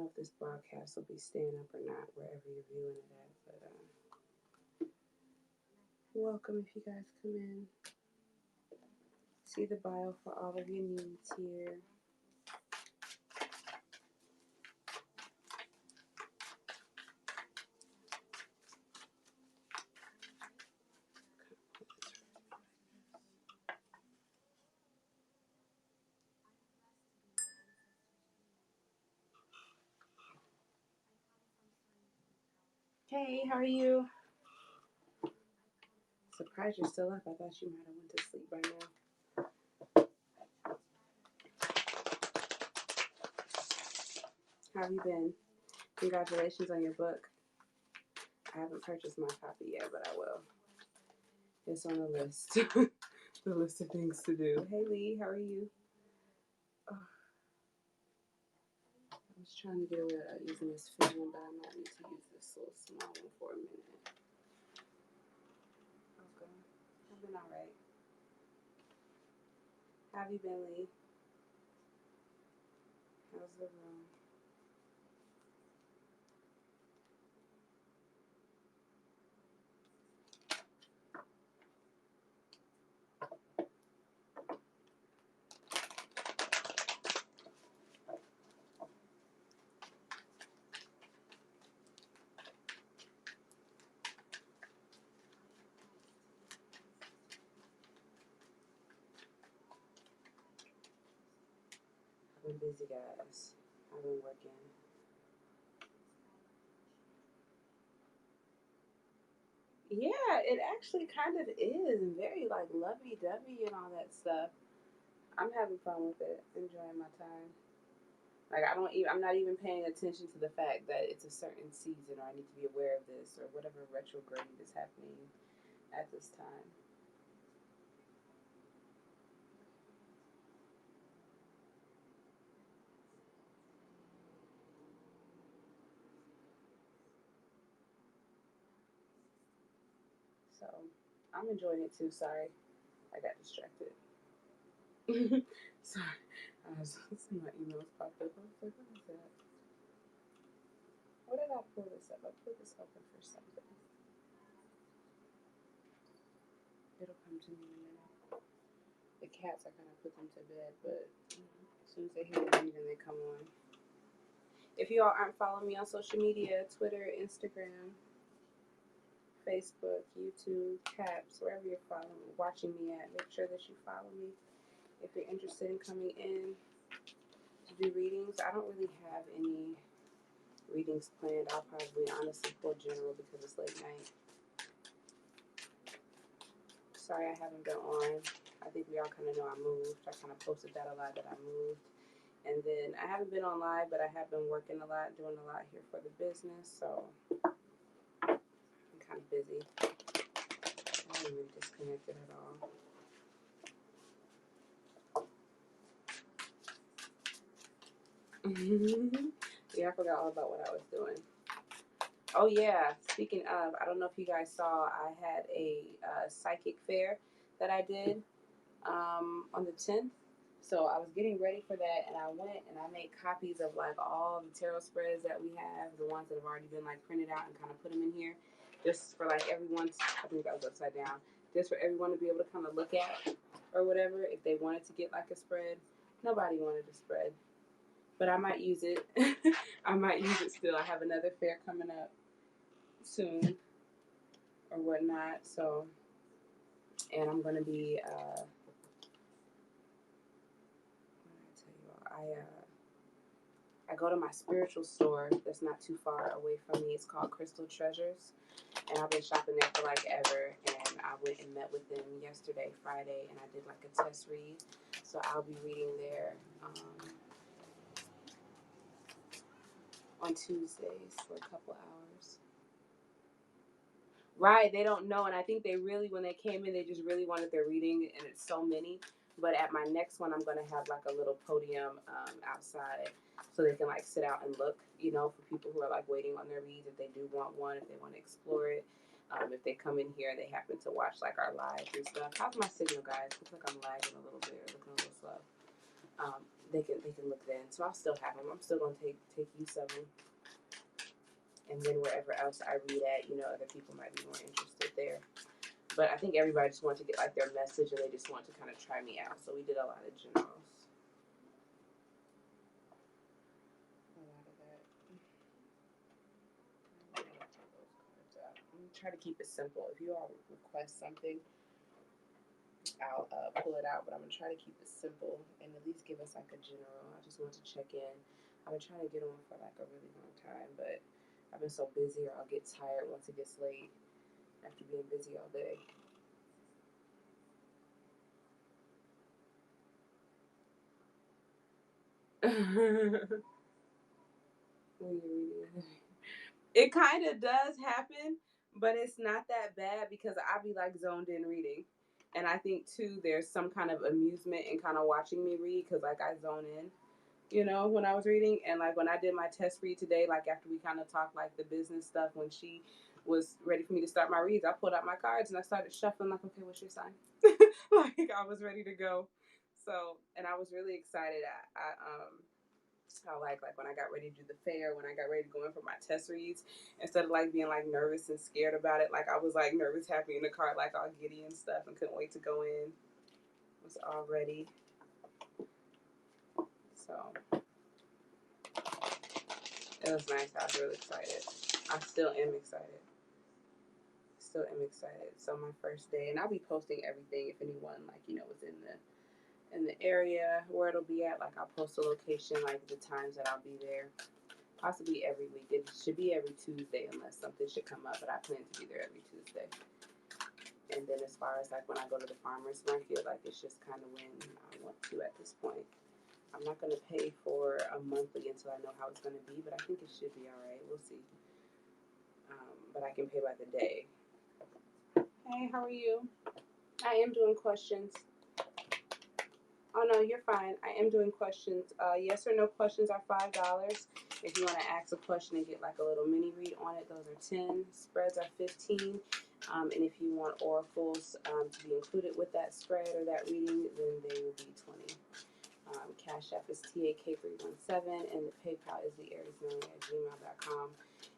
know if this broadcast will be staying up or not, wherever you're viewing it at. But welcome if you guys come in. See the bio for all of your needs here. Hey, how are you? Surprised you're still up. I thought you might have went to sleep by now. How have you been? Congratulations on your book. I haven't purchased my copy yet, but I will. It's on the list. The list of things to do. Hey Lee, how are you? Oh, I was trying to get away without using this fan, but I might need to use this little small one for a minute. Okay. I've been alright. How have you been, Lee? How's the room? I've been busy, guys. I've been working. Yeah, it actually kind of is very like lovey-dovey and all that stuff. I'm having fun with it, enjoying my time. Like I'm not even paying attention to the fact that it's a certain season or I need to be aware of this or whatever retrograde is happening at this time. So I'm enjoying it too. Sorry, I got distracted. Sorry, my emails popped up. I was like, what is that? What did I pull this up? I pulled this open for something. It'll come to me in a minute. The cats, I kind of put them to bed, but as soon as they hear me breathing, they come on. If you all aren't following me on social media, Twitter, Instagram, Facebook, YouTube, Caps, wherever you're watching me at, make sure that you follow me. If you're interested in coming in to do readings, I don't really have any readings planned. I'll probably honestly pull general because it's late night. Sorry I haven't been on. I think we all kind of know I moved. I kind of posted that a lot that I moved. And then I haven't been on live, but I have been working a lot, doing a lot here for the business. So I'm kind of busy. I haven't even disconnected at all. Yeah, I forgot all about what I was doing. Oh yeah, speaking of, I don't know if you guys saw, I had a psychic fair that I did on the 10th. So I was getting ready for that, and I went and I made copies of like all the tarot spreads that we have, the ones that have already been like printed out, and kind of put them in here, just for like everyone's. I think that was upside down. Just for everyone to be able to kind of look at or whatever if they wanted to get like a spread. Nobody wanted a spread, but I might use it. I might use it still. I have another fair coming up soon or whatnot. So, and I'm gonna be. What did I tell you all? I go to my spiritual store that's not too far away from me. It's called Crystal Treasures, and I've been shopping there for like ever. And I went and met with them yesterday, Friday, and I did like a test read. So I'll be reading there on Tuesdays for a couple hours. Right, they don't know, and I think they really, when they came in, they just really wanted their reading, and it's so many. But at my next one, I'm gonna have like a little podium outside, so they can like sit out and look, for people who are like waiting on their reads, if they do want one, if they want to explore it. If they come in here, they happen to watch like our lives and stuff. How's my signal, guys? Looks like I'm lagging a little bit, or looking a little slow. they can look then. So I'll still have them. I'm still gonna take use of them. And then wherever else I read at, you know, other people might be more interested there. But I think everybody just wanted to get like their message, and they just want to kind of try me out. So we did a lot of generals. A lot of that. I'm gonna try to keep it simple. If you all request something, I'll pull it out, but I'm gonna try to keep it simple and at least give us like a general. I just want to check in. I've been trying to get on for like a really long time, but I've been so busy, or I'll get tired once it gets late after being busy all day. It kind of does happen, but it's not that bad because I be like zoned in reading. And I think too, there's some kind of amusement in kind of watching me read because like I zone in, you know, when I was reading. And like when I did my test read today, like after we kind of talked like the business stuff, when she was ready for me to start my reads, I pulled out my cards and I started shuffling like, okay, what's your sign? Like I was ready to go. So, and I was really excited. I like when I got ready to do the fair, when I got ready to go in for my test reads, instead of like being like nervous and scared about it, like I was like nervous, happy in the car, like all giddy and stuff, and couldn't wait to go in. Was all ready. So it was nice. I was really excited. I still am excited. Still am excited. So my first day, and I'll be posting everything if anyone like you know was in the area where it'll be at. Like I'll post the location, like the times that I'll be there. Possibly every week. It should be every Tuesday unless something should come up, but I plan to be there every Tuesday. And then as far as like when I go to the farmer's market, like it's just kind of when I want to at this point. I'm not going to pay for a monthly until I know how it's going to be, but I think it should be all right. We'll see. But I can pay by the day. Hey, how are you? I am doing questions. Oh no, you're fine. I am doing questions. Yes or no questions are $5. If you want to ask a question and get like a little mini read on it, those are 10. Spreads are 15. And if you want oracles to be included with that spread or that reading, then they will be 20. Cash App is TAK317, and the PayPal is thearies9@gmail.com.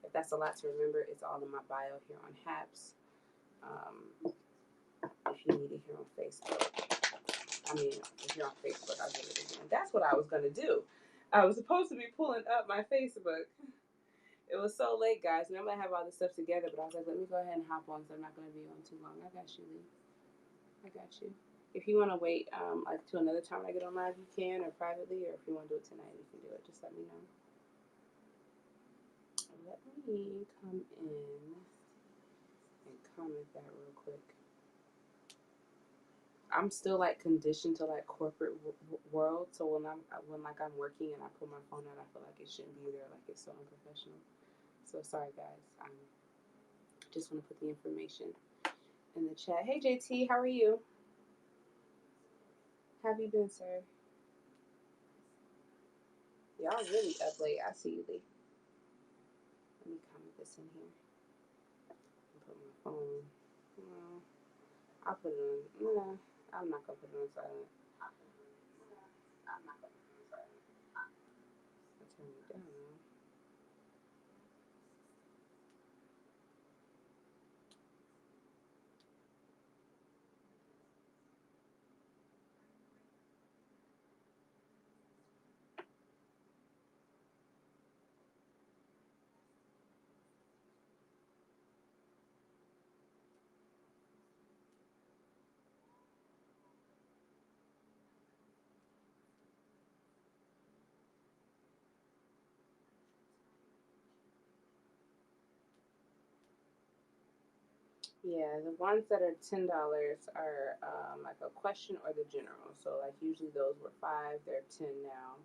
If that's a lot to remember, it's all in my bio here on Haps. If you need it here on Facebook. I mean, if you're on Facebook, I'll give it again. That's what I was going to do. I was supposed to be pulling up my Facebook. It was so late, guys. Remember, I have all this stuff together, but I was like, let me go ahead and hop on because I'm not going to be on too long. I got you, Lee. I got you. If you want to wait like to another time when I get on live, you can, or privately, or if you want to do it tonight, you can do it. Just let me know. Let me come in and comment that real quick. I'm still like conditioned to like corporate world, so when I'm working and I pull my phone out, I feel like it shouldn't be there, like it's so unprofessional. So sorry, guys. I just want to put the information in the chat. Hey JT, how are you? Have you been, sir? Y'all really up late. I see you, Lee. Let me comment this in here. Put my phone. No, I'll put it on. No, I'm not gonna put it on silent. I'm not gonna put it on silent. I'll turn it down. Yeah, the ones that are $10 are like a question or the general. So like usually those were 5, they're 10 now.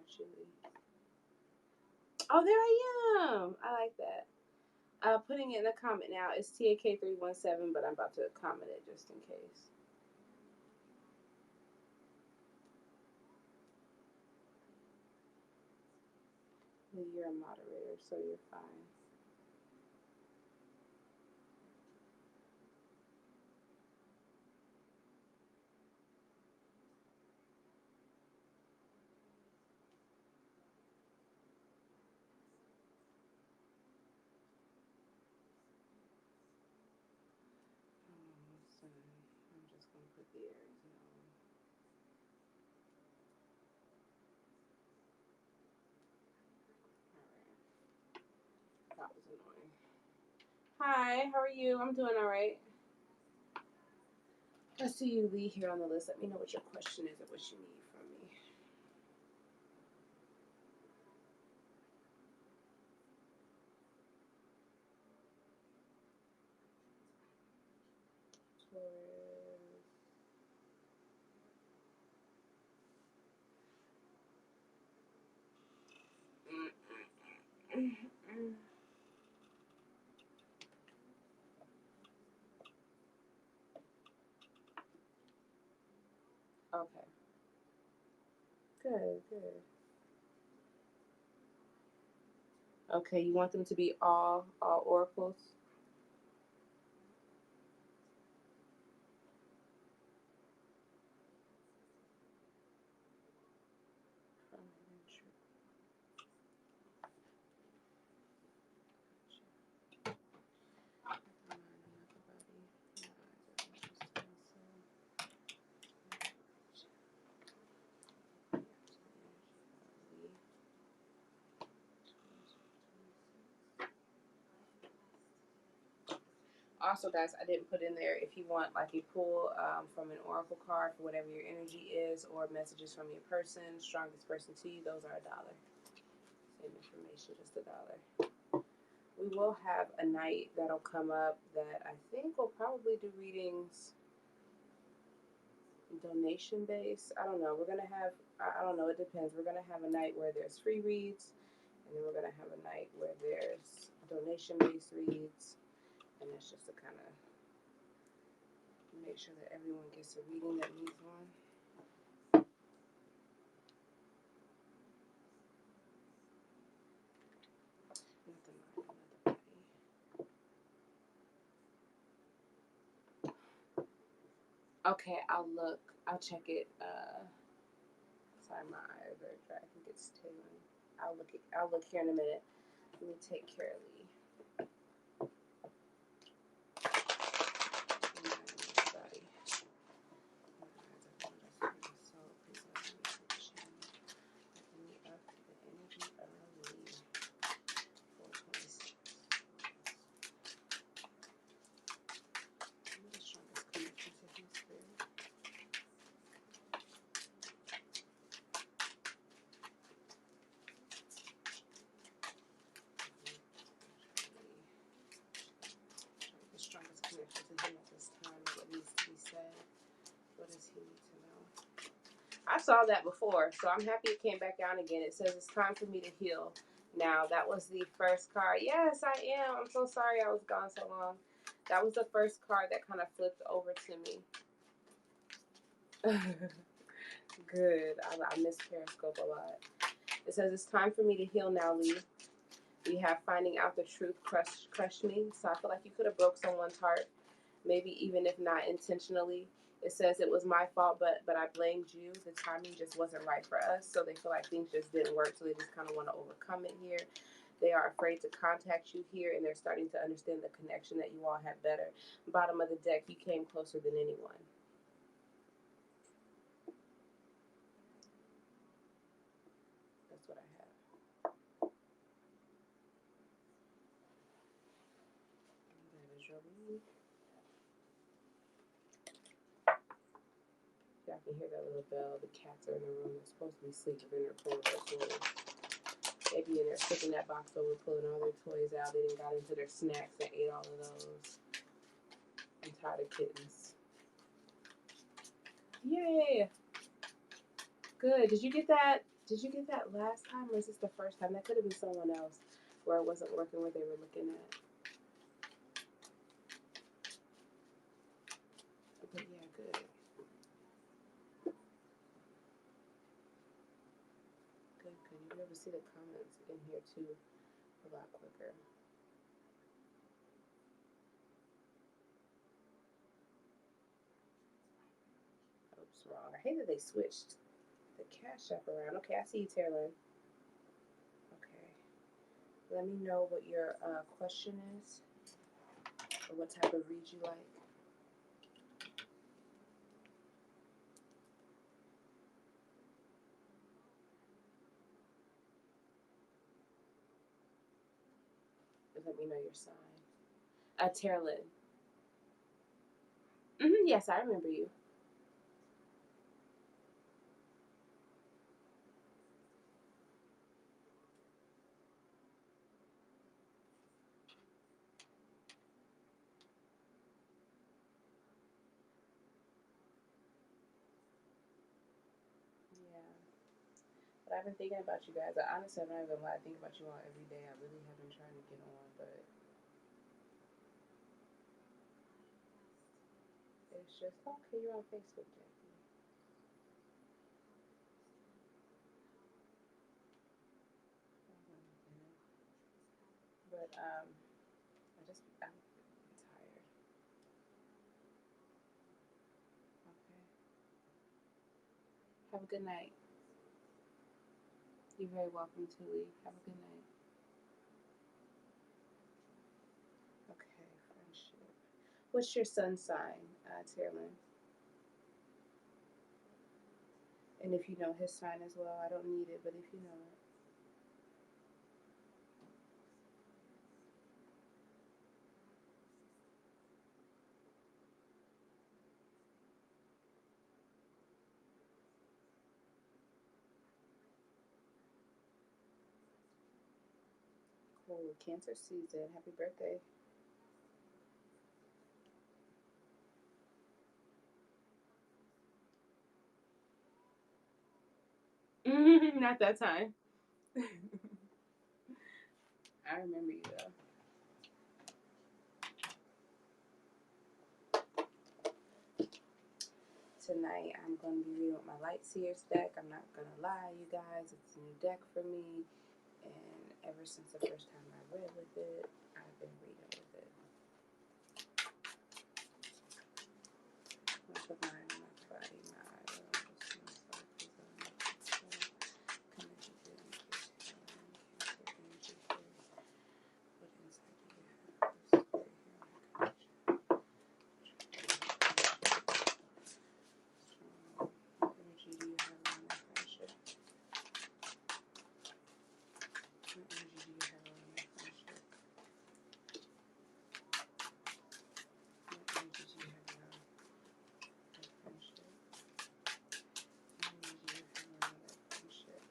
got you. Oh, there I am. I like that. Putting it in the comment now. It's TAK317, but I'm about to comment it just in case. You're a moderator, so you're fine. So I'm just going to put the Arizona. Alright. That was annoying. Hi, how are you? I'm doing alright. I see you, Lee, here on the list. Let me know what your question is or what you need from me. Okay. Good, good. Okay, you want them to be all oracles? Also, guys, I didn't put in there if you want like a pull from an oracle card for whatever your energy is, or messages from your person, strongest person to you. Those are $1. Same information, just $1. We will have a night that'll come up that I think we'll probably do readings donation based. I don't know. We're gonna have, I don't know. It depends. We're gonna have a night where there's free reads, and then we're gonna have a night where there's donation based reads, and that's just to kind of make sure that everyone gets a reading that needs one. Okay, I'll look. I'll check it. Sorry, my eyes are dry. I think it's tingling. I'll look here in a minute. Let me take care of Lee. I saw that before, so I'm happy it came back down again. It says it's time for me to heal. Now, that was the first card. Yes, I am. I'm so sorry I was gone so long. That was the first card that kind of flipped over to me. Good. I miss Periscope a lot. It says it's time for me to heal now, Lee. We have finding out the truth crushed me. So I feel like you could have broke someone's heart, maybe even if not intentionally. It says it was my fault, but I blamed you. The timing just wasn't right for us. So they feel like things just didn't work. So they just kind of want to overcome it here. They are afraid to contact you here, and they're starting to understand the connection that you all had better. Bottom of the deck, you came closer than anyone. That's what I have. That is your read. Y'all can hear that little bell. The cats are in the room. They're supposed to be sleeping. They're pulling their toys. They be in there flipping that box over, pulling all their toys out. They done got into their snacks and ate all of those. I'm tired of kittens. Yay! Good. Did you get that? Did you get that last time, or is this the first time? That could have been someone else where it wasn't working where they were looking at. But yeah, good. Good, good. You'll be able to see the comments in here too a lot quicker. Oops, wrong. I hate that they switched the Cash App around. Okay, I see you, Taylor. Okay. Let me know what your question is or what type of read you like. Let me know your sign. Terlin. Yes, I remember you. Yeah. But I've been thinking about you guys. I honestly, I'm not even lie. I think about you all every day. I really have been trying to get on, but it's just okay. You're on Facebook, Jackie. But I'm tired. Okay. Have a good night. You're very welcome to leave. Have a good night. Okay, friendship. What's your sun sign, Taylor? And if you know his sign as well, I don't need it, but if you know it. Cool. Cancer season. Happy birthday. Not that time. I remember you though. Tonight I'm going to be reading with my Light Seers deck. I'm not going to lie, you guys. It's a new deck for me. And ever since the first time I read with it, I've been reading with it. Much of mine, my body, my what energy do you have around that friendship? What energy do you have around that friendship? What energy do you have around that friendship? What energy do you have around that friendship?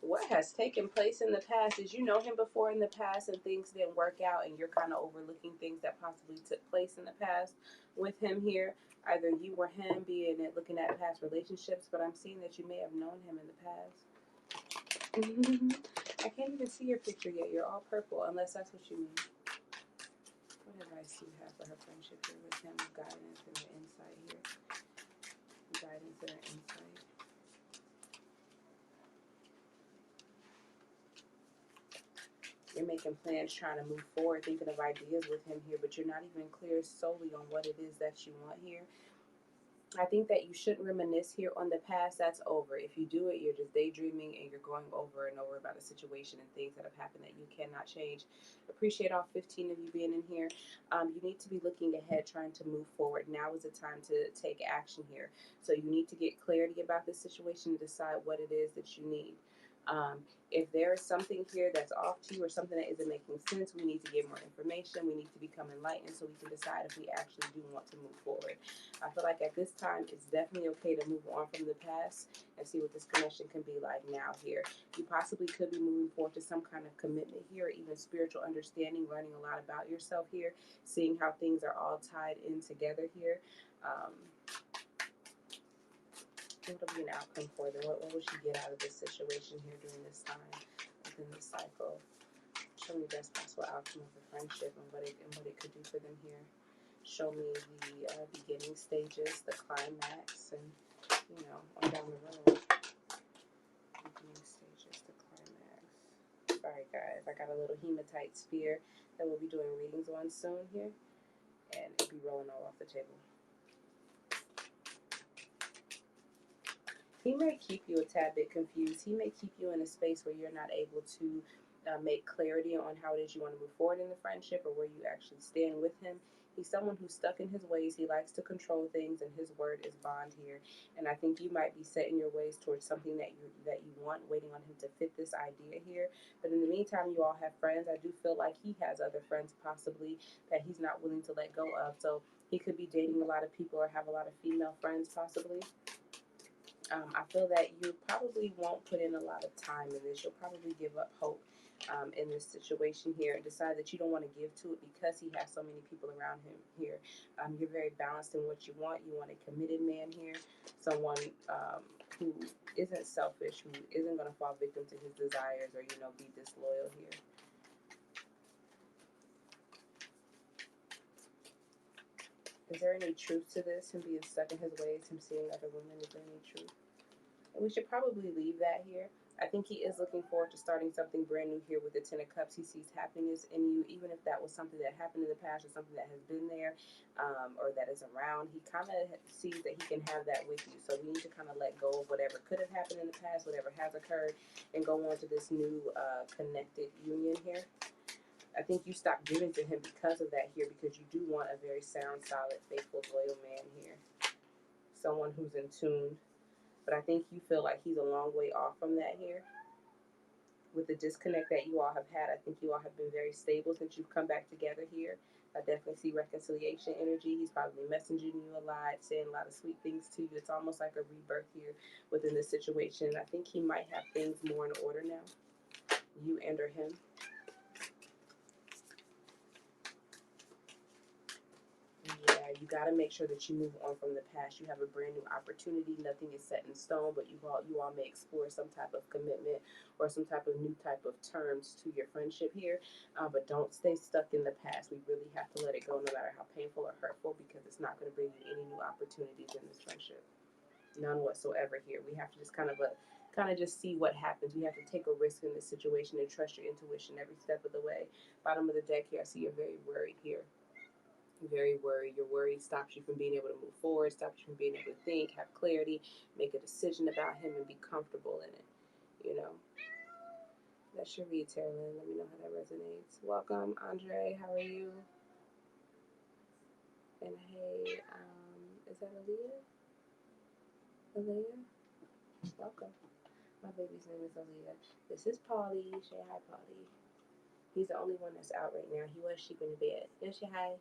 What has taken place in the past? Did you know him before in the past and things didn't work out and you're kind of overlooking things that possibly took place in the past with him here? Either you or him, being it looking at past relationships, but I'm seeing that you may have known him in the past. I can't even see your picture yet. You're all purple, unless that's what you mean. What advice do you have for her friendship here with him? Guidance and her insight here. Guidance and her insight. You're making plans, trying to move forward, thinking of ideas with him here, but you're not even clear solely on what it is that you want here. I think that you shouldn't reminisce here on the past. That's over. If you do it, you're just daydreaming and you're going over and over about a situation and things that have happened that you cannot change. Appreciate all 15 of you being in here. You need to be looking ahead, trying to move forward. Now is the time to take action here. So you need to get clarity about this situation and decide what it is that you need. Um, if there is something here that's off to you or something that isn't making sense, we need to get more information. We need to become enlightened so we can decide if we actually do want to move forward. I feel like at this time, it's definitely okay to move on from the past and see what this connection can be like now here. You possibly could be moving forward to some kind of commitment here, or even spiritual understanding, learning a lot about yourself here, seeing how things are all tied in together here. Um, What will be an outcome for them? What will she get out of this situation here during this time within this cycle? Show me best possible outcome of the friendship and what it could do for them here. Show me the beginning stages, the climax, and on down the road. Beginning stages, the climax. Alright guys, I got a little hematite sphere that we'll be doing readings on soon here, and it'll be rolling all off the table. He may keep you a tad bit confused. He may keep you in a space where you're not able to make clarity on how it is you want to move forward in the friendship or where you actually stand with him. He's someone who's stuck in his ways. He likes to control things, and his word is bond here. And I think you might be setting your ways towards something that you want, waiting on him to fit this idea here. But in the meantime, you all have friends. I do feel like he has other friends possibly that he's not willing to let go of. So he could be dating a lot of people or have a lot of female friends possibly. I feel that you probably won't put in a lot of time in this. You'll probably give up hope in this situation here and decide that you don't want to give to it because he has so many people around him here. You're very balanced in what you want. You want a committed man here, someone who isn't selfish, who isn't going to fall victim to his desires or, be disloyal here. Is there any truth to this? Him being stuck in his ways, him seeing other women, is there any truth? And we should probably leave that here. I think he is looking forward to starting something brand new here with the Ten of Cups. He sees happiness in you, even if that was something that happened in the past or something that has been there or that is around. He kind of sees that he can have that with you. So we need to kind of let go of whatever could have happened in the past, whatever has occurred, and go on to this new connected union here. I think you stopped giving to him because of that here, because you do want a very sound, solid, faithful, loyal man here. Someone who's in tune. But I think you feel like he's a long way off from that here. With the disconnect that you all have had, I think you all have been very stable since you've come back together here. I definitely see reconciliation energy. He's probably messaging you a lot, saying a lot of sweet things to you. It's almost like a rebirth here within this situation. I think he might have things more in order now, you and or him. Yeah, you got to make sure that you move on from the past. You have a brand new opportunity. Nothing is set in stone, but you all may explore some type of commitment or some type of new type of terms to your friendship here. But don't stay stuck in the past. We really have to let it go, no matter how painful or hurtful, because it's not going to bring you any new opportunities in this friendship. None whatsoever here. We have to just kind of just see what happens. We have to take a risk in this situation and trust your intuition every step of the way. Bottom of the deck here, I see you're very worried here. Very worried. Your worry stops you from being able to move forward, stops you from being able to think, have clarity, make a decision about him, and be comfortable in it. That's your read, Terralyn. Let me know how that resonates. Welcome, Andre. How are you? And hey, is that Aaliyah? Aaliyah? Welcome. My baby's name is Aaliyah. This is Paulie. Say hi, Paulie. He's the only one that's out right now. He was sheep in the bed. You say hi.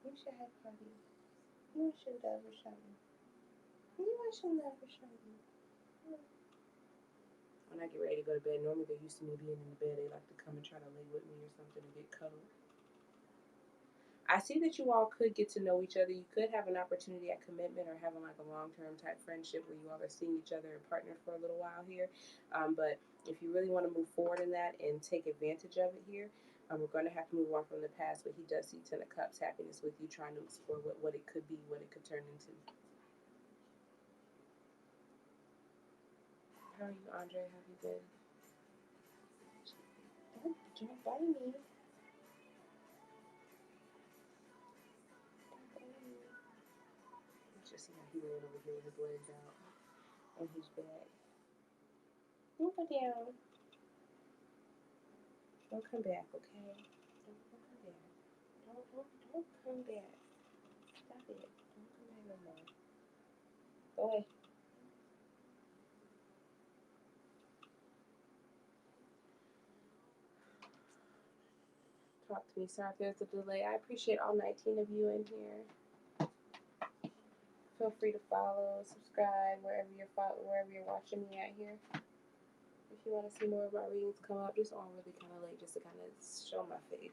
You say hi, Paulie. You want some love or something? You want some love or something? When I get ready to go to bed, normally they're used to me being in the bed. They like to come and try to lay with me or something and get cuddled. I see that you all could get to know each other. You could have an opportunity at commitment or having like a long-term type friendship where you all are seeing each other and partner for a little while here. But if you really want to move forward in that and take advantage of it here, we're going to have to move on from the past. But he does see Ten of Cups happiness with you, trying to explore what it could be, what it could turn into. How are you, Andre? How have you been? Don't bite me. Just see how he laid over here with his legs out on his back. Don't go down. Don't come back, okay? Don't come back. Don't come back. Stop it. Don't come back no more. Go away. Talk to me. Sorry if there's a delay. I appreciate all 19 of you in here. Feel free to follow, subscribe wherever you're watching me at here. If you want to see more of my readings come up, just on really kind of late, just to kind of show my face,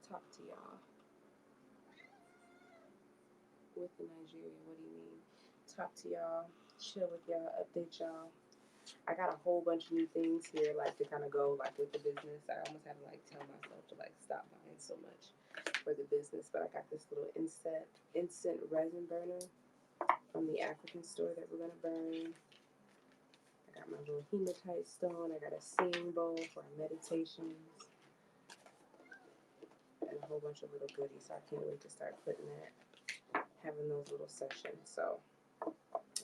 talk to y'all. With the Nigeria, what do you mean? Talk to y'all. chill with y'all, update y'all. I got a whole bunch of new things here, like to kind of go like with the business. I almost had to like tell myself to like stop buying so much for the business, but I got this little instant resin burner from the African store that we're gonna burn. I got my little hematite stone. I got a singing bowl for our meditations, and a whole bunch of little goodies. So I can't wait to start putting that, having those little sessions. So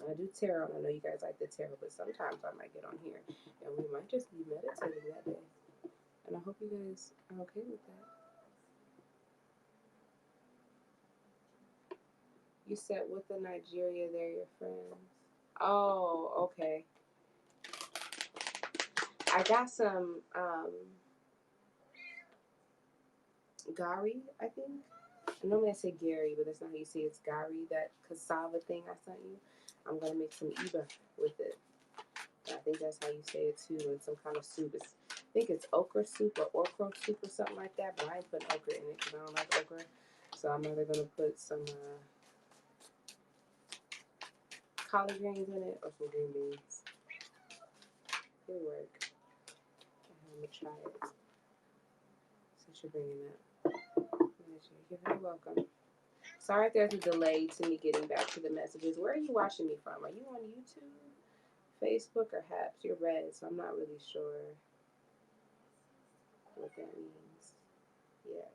I do tarot, and I know you guys like the tarot, but sometimes I might get on here and we might just be meditating that day. And I hope you guys are okay with that. You said with the Nigeria, they're your friends. Oh, okay. I got some Gari, I think. Normally I say Gary, but that's not how you say it. It's Gari, that cassava thing I sent you. I'm going to make some Iba with it. I think that's how you say it too, in some kind of soup. I think it's okra soup or okra soup or something like that, but I ain't putting okra in it because I don't like okra. So I'm either going to put some collard greens in it or some green beans. It'll work. I'm going to try it since you're bringing that. You're very welcome. Sorry if there's a delay to me getting back to the messages. Where are you watching me from? Are you on YouTube, Facebook, or Haps? You're red, so I'm not really sure what that means. Yeah.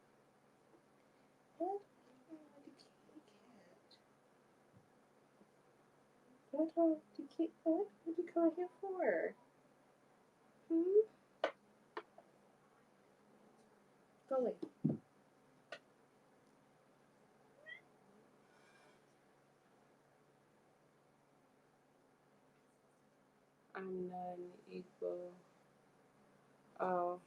What? What did you come here for? Go away. I'm non-Igbo. Oh,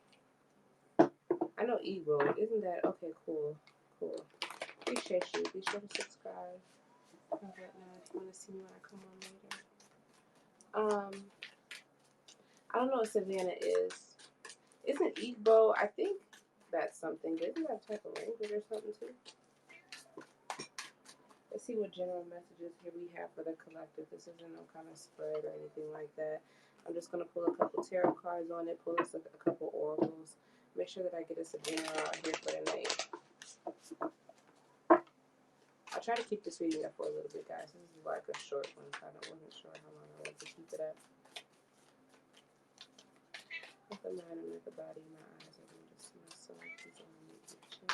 I know Igbo. Isn't that okay? Cool, cool. Appreciate you. Be sure to subscribe. Or whatnot if you want to see me when I come on later. I don't know what Savannah is. Isn't Igbo? I think that's something. Isn't that a type of language or something too? Let's see what general messages here we have for the collective. This isn't no kind of spread or anything like that. I'm just going to pull a couple tarot cards on it, pull us a couple oracles. Make sure that I get us a dinner out here for the night. I'll try to keep this reading up for a little bit, guys. This is like a short one, so I wasn't sure how long I wanted to keep it up. With the mind and with the body, my eyes are going to see myself. Please only make me chill.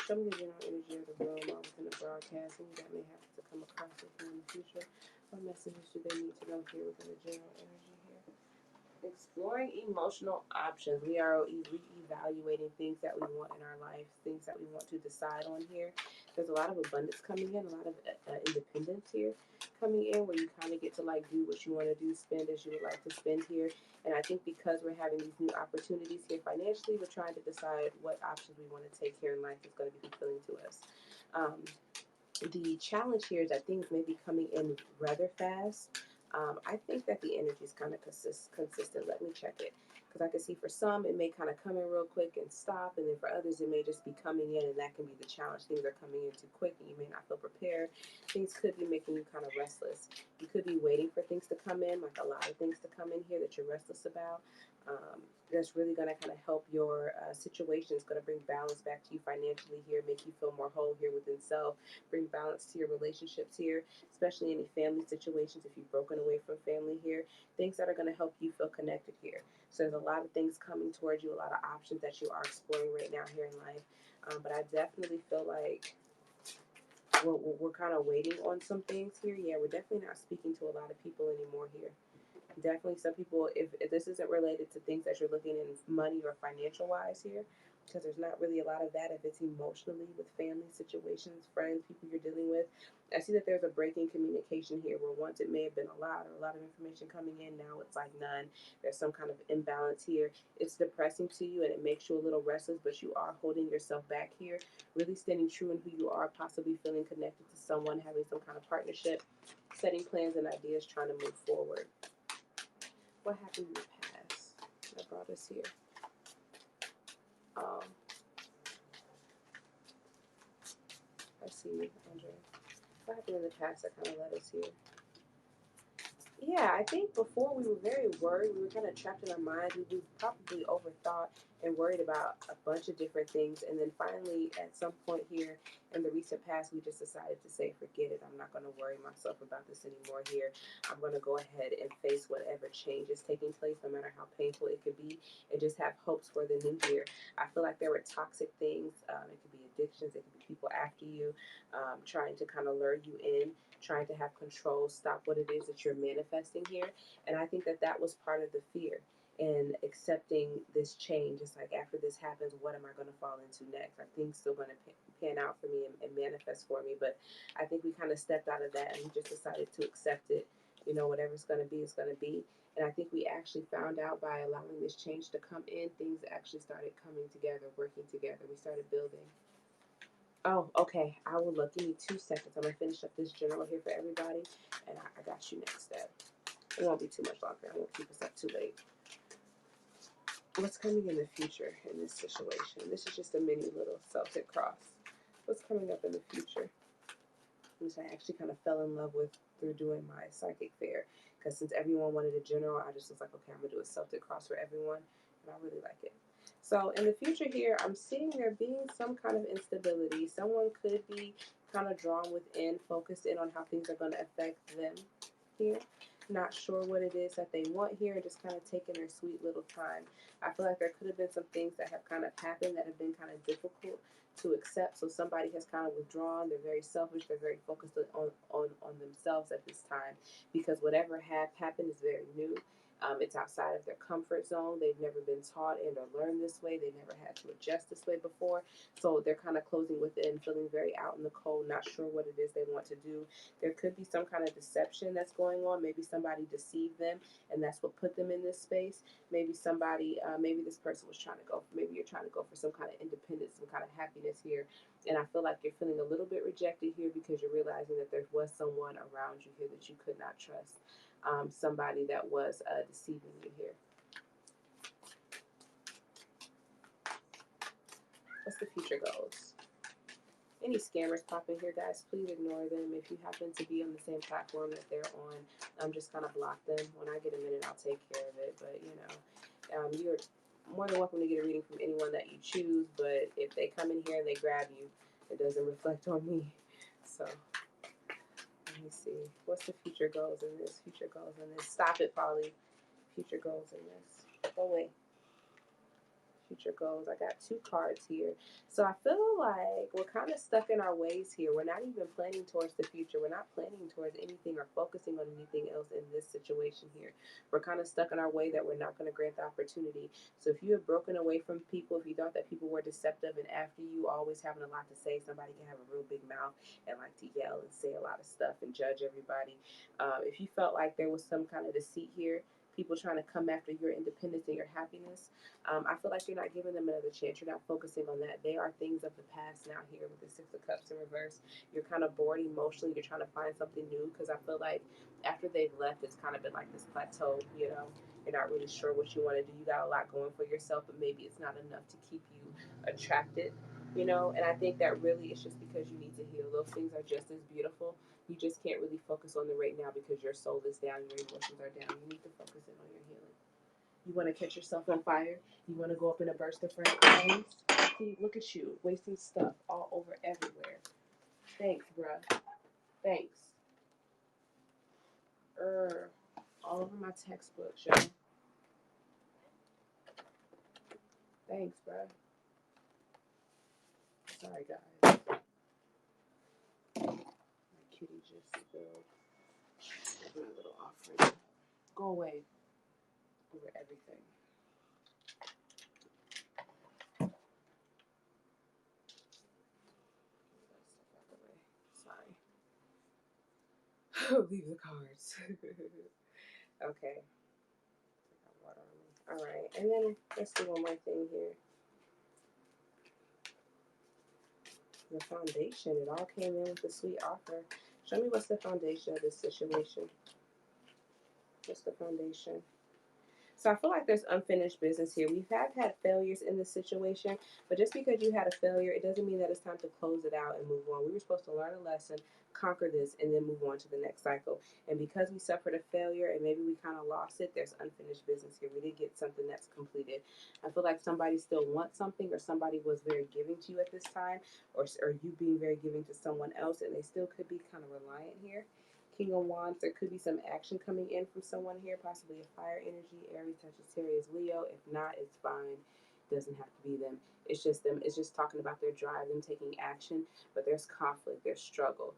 Show me the general energy of the room or within the broadcast, and that may happen to come across with me in the future. What messages do they need to know here within the general energy here? Exploring emotional options. We are re-evaluating things that we want in our life, things that we want to decide on here. There's a lot of abundance coming in, a lot of independence here coming in, where you kind of get to like do what you want to do, spend as you would like to spend here. And I think because we're having these new opportunities here financially, we're trying to decide what options we want to take here in life is going to be fulfilling to us. The challenge here is that things may be coming in rather fast. I think that the energy is kind of consistent. Let me check it. Because I can see for some, it may kind of come in real quick and stop. And then for others, it may just be coming in, and that can be the challenge. Things are coming in too quick, and you may not feel prepared. Things could be making you kind of restless. You could be waiting for things to come in, like a lot of things to come in here that you're restless about. That's really going to kind of help your situation. It's going to bring balance back to you financially here, make you feel more whole here within self, bring balance to your relationships here, especially any family situations if you've broken away from family here, things that are going to help you feel connected here. So there's a lot of things coming towards you, a lot of options that you are exploring right now here in life. But I definitely feel like we're kind of waiting on some things here. Yeah, we're definitely not speaking to a lot of people anymore here. Definitely some people, if this isn't related to things that you're looking in money or financial wise here, because there's not really a lot of that. If it's emotionally with family situations, friends, people you're dealing with, I see that there's a break in communication here where once it may have been a lot or a lot of information coming in, now it's like none. There's some kind of imbalance here. It's depressing to you and it makes you a little restless, but you are holding yourself back here, really standing true in who you are, possibly feeling connected to someone, having some kind of partnership, setting plans and ideas, trying to move forward. What happened in the past that brought us here? I see, Andre. What happened in the past that kind of led us here? Yeah, I think before we were very worried. We were kind of trapped in our minds. We probably overthought and worried about a bunch of different things. And then finally, at some point here in the recent past, we just decided to say, forget it. I'm not going to worry myself about this anymore here. I'm going to go ahead and face whatever change is taking place, no matter how painful it could be, and just have hopes for the new year. I feel like there were toxic things. It could be addictions. It could be people after you, trying to kind of lure you in, trying to have control, stop what it is that you're manifesting here. And I think that that was part of the fear and accepting this change. It's like, after this happens, what am I going to fall into next? Are things still going to pan out for me and manifest for me? But I think we kind of stepped out of that and we just decided to accept it. You know, whatever's going to be is going to be. And I think we actually found out by allowing this change to come in, things actually started coming together, working together. We started building. Oh, okay. I will look. Give me 2 seconds. I'm gonna finish up this general here for everybody, and I got you next step. It won't be too much longer. I won't keep us up too late. What's coming in the future in this situation? This is just a mini little Celtic cross. What's coming up in the future? Which I actually kind of fell in love with through doing my psychic fair. Because since everyone wanted a general, I just was like, okay, I'm gonna do a Celtic cross for everyone, and I really like it. So in the future here, I'm seeing there being some kind of instability. Someone could be kind of drawn within, focused in on how things are going to affect them here. Not sure what it is that they want here, and just kind of taking their sweet little time. I feel like there could have been some things that have kind of happened that have been kind of difficult to accept. So somebody has kind of withdrawn. They're very selfish. They're very focused on themselves at this time, because whatever have happened is very new. It's outside of their comfort zone. They've never been taught and or learned this way. They never had to adjust this way before. So they're kind of closing within, feeling very out in the cold, not sure what it is they want to do. There could be some kind of deception that's going on. Maybe somebody deceived them, and that's what put them in this space. Maybe somebody, maybe this person was trying to go, maybe you're trying to go for some kind of independence, some kind of happiness here. And I feel like you're feeling a little bit rejected here because you're realizing that there was someone around you here that you could not trust. Somebody that was deceiving you here. What's the future goals? Any scammers pop in here, guys, please ignore them. If you happen to be on the same platform that they're on, just kind of block them. When I get a minute, I'll take care of it. But, you're more than welcome to get a reading from anyone that you choose. But if they come in here and they grab you, it doesn't reflect on me. So, let me see. What's the future goals in this? Future goals in this. Stop it, Polly. Future goals in this. Go away. Future goals. I got 2 cards here. So I feel like we're kind of stuck in our ways here. We're not even planning towards the future. We're not planning towards anything or focusing on anything else in this situation here. We're kind of stuck in our way that we're not going to grant the opportunity. So if you have broken away from people, if you thought that people were deceptive and after you, always having a lot to say, somebody can have a real big mouth and like to yell and say a lot of stuff and judge everybody. If you felt like there was some kind of deceit here, people trying to come after your independence and your happiness, I feel like you're not giving them another chance. You're not focusing on that. They are things of the past now here with the Six of Cups in reverse. You're kind of bored emotionally. You're trying to find something new because I feel like after they've left, it's kind of been like this plateau, you know. You're not really sure what you want to do. You got a lot going for yourself, but maybe it's not enough to keep you attracted, you know. And I think that really is just because you need to heal. Those things are just as beautiful. You just can't really focus on them right now because your soul is down, your emotions are down. You need to focus in on your healing. You want to catch yourself on fire? You want to go up in a burst of flames? See, look at you, wasting stuff all over everywhere. Thanks, bruh. Thanks. All over my textbooks, yo. Thanks, bruh. Sorry, guys. My kitty just spilled my little offering. Go away over everything. Sorry. Leave the cards. Okay. Water on me. All right, and then let's do one more thing here. The foundation. It all came in with a sweet offer. Show me what's the foundation of this situation. What's the foundation? So I feel like there's unfinished business here. We have had failures in this situation, but just because you had a failure, it doesn't mean that it's time to close it out and move on. We were supposed to learn a lesson, conquer this, and then move on to the next cycle. And because we suffered a failure and maybe we kind of lost it, there's unfinished business here. We did get something that's completed. I feel like somebody still wants something, or somebody was very giving to you at this time, or you being very giving to someone else, and they still could be kind of reliant here. King of Wands, there could be some action coming in from someone here, possibly a fire energy, Aries, Sagittarius, Leo. If not, it's fine. Doesn't have to be them. It's just them. It's just talking about their drive, them taking action. But there's conflict, there's struggle.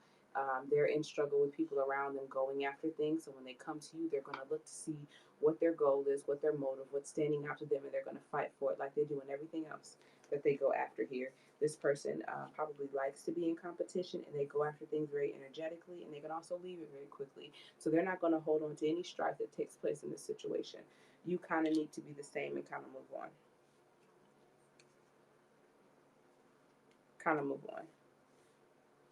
They're in struggle with people around them going after things. So when they come to you, they're going to look to see what their goal is, what their motive, what's standing out to them, and they're going to fight for it like they do in everything else that they go after here. This person probably likes to be in competition, and they go after things very energetically, and they can also leave it very quickly. So they're not going to hold on to any strife that takes place in this situation. You kind of need to be the same and kind of move on. Kind of move on.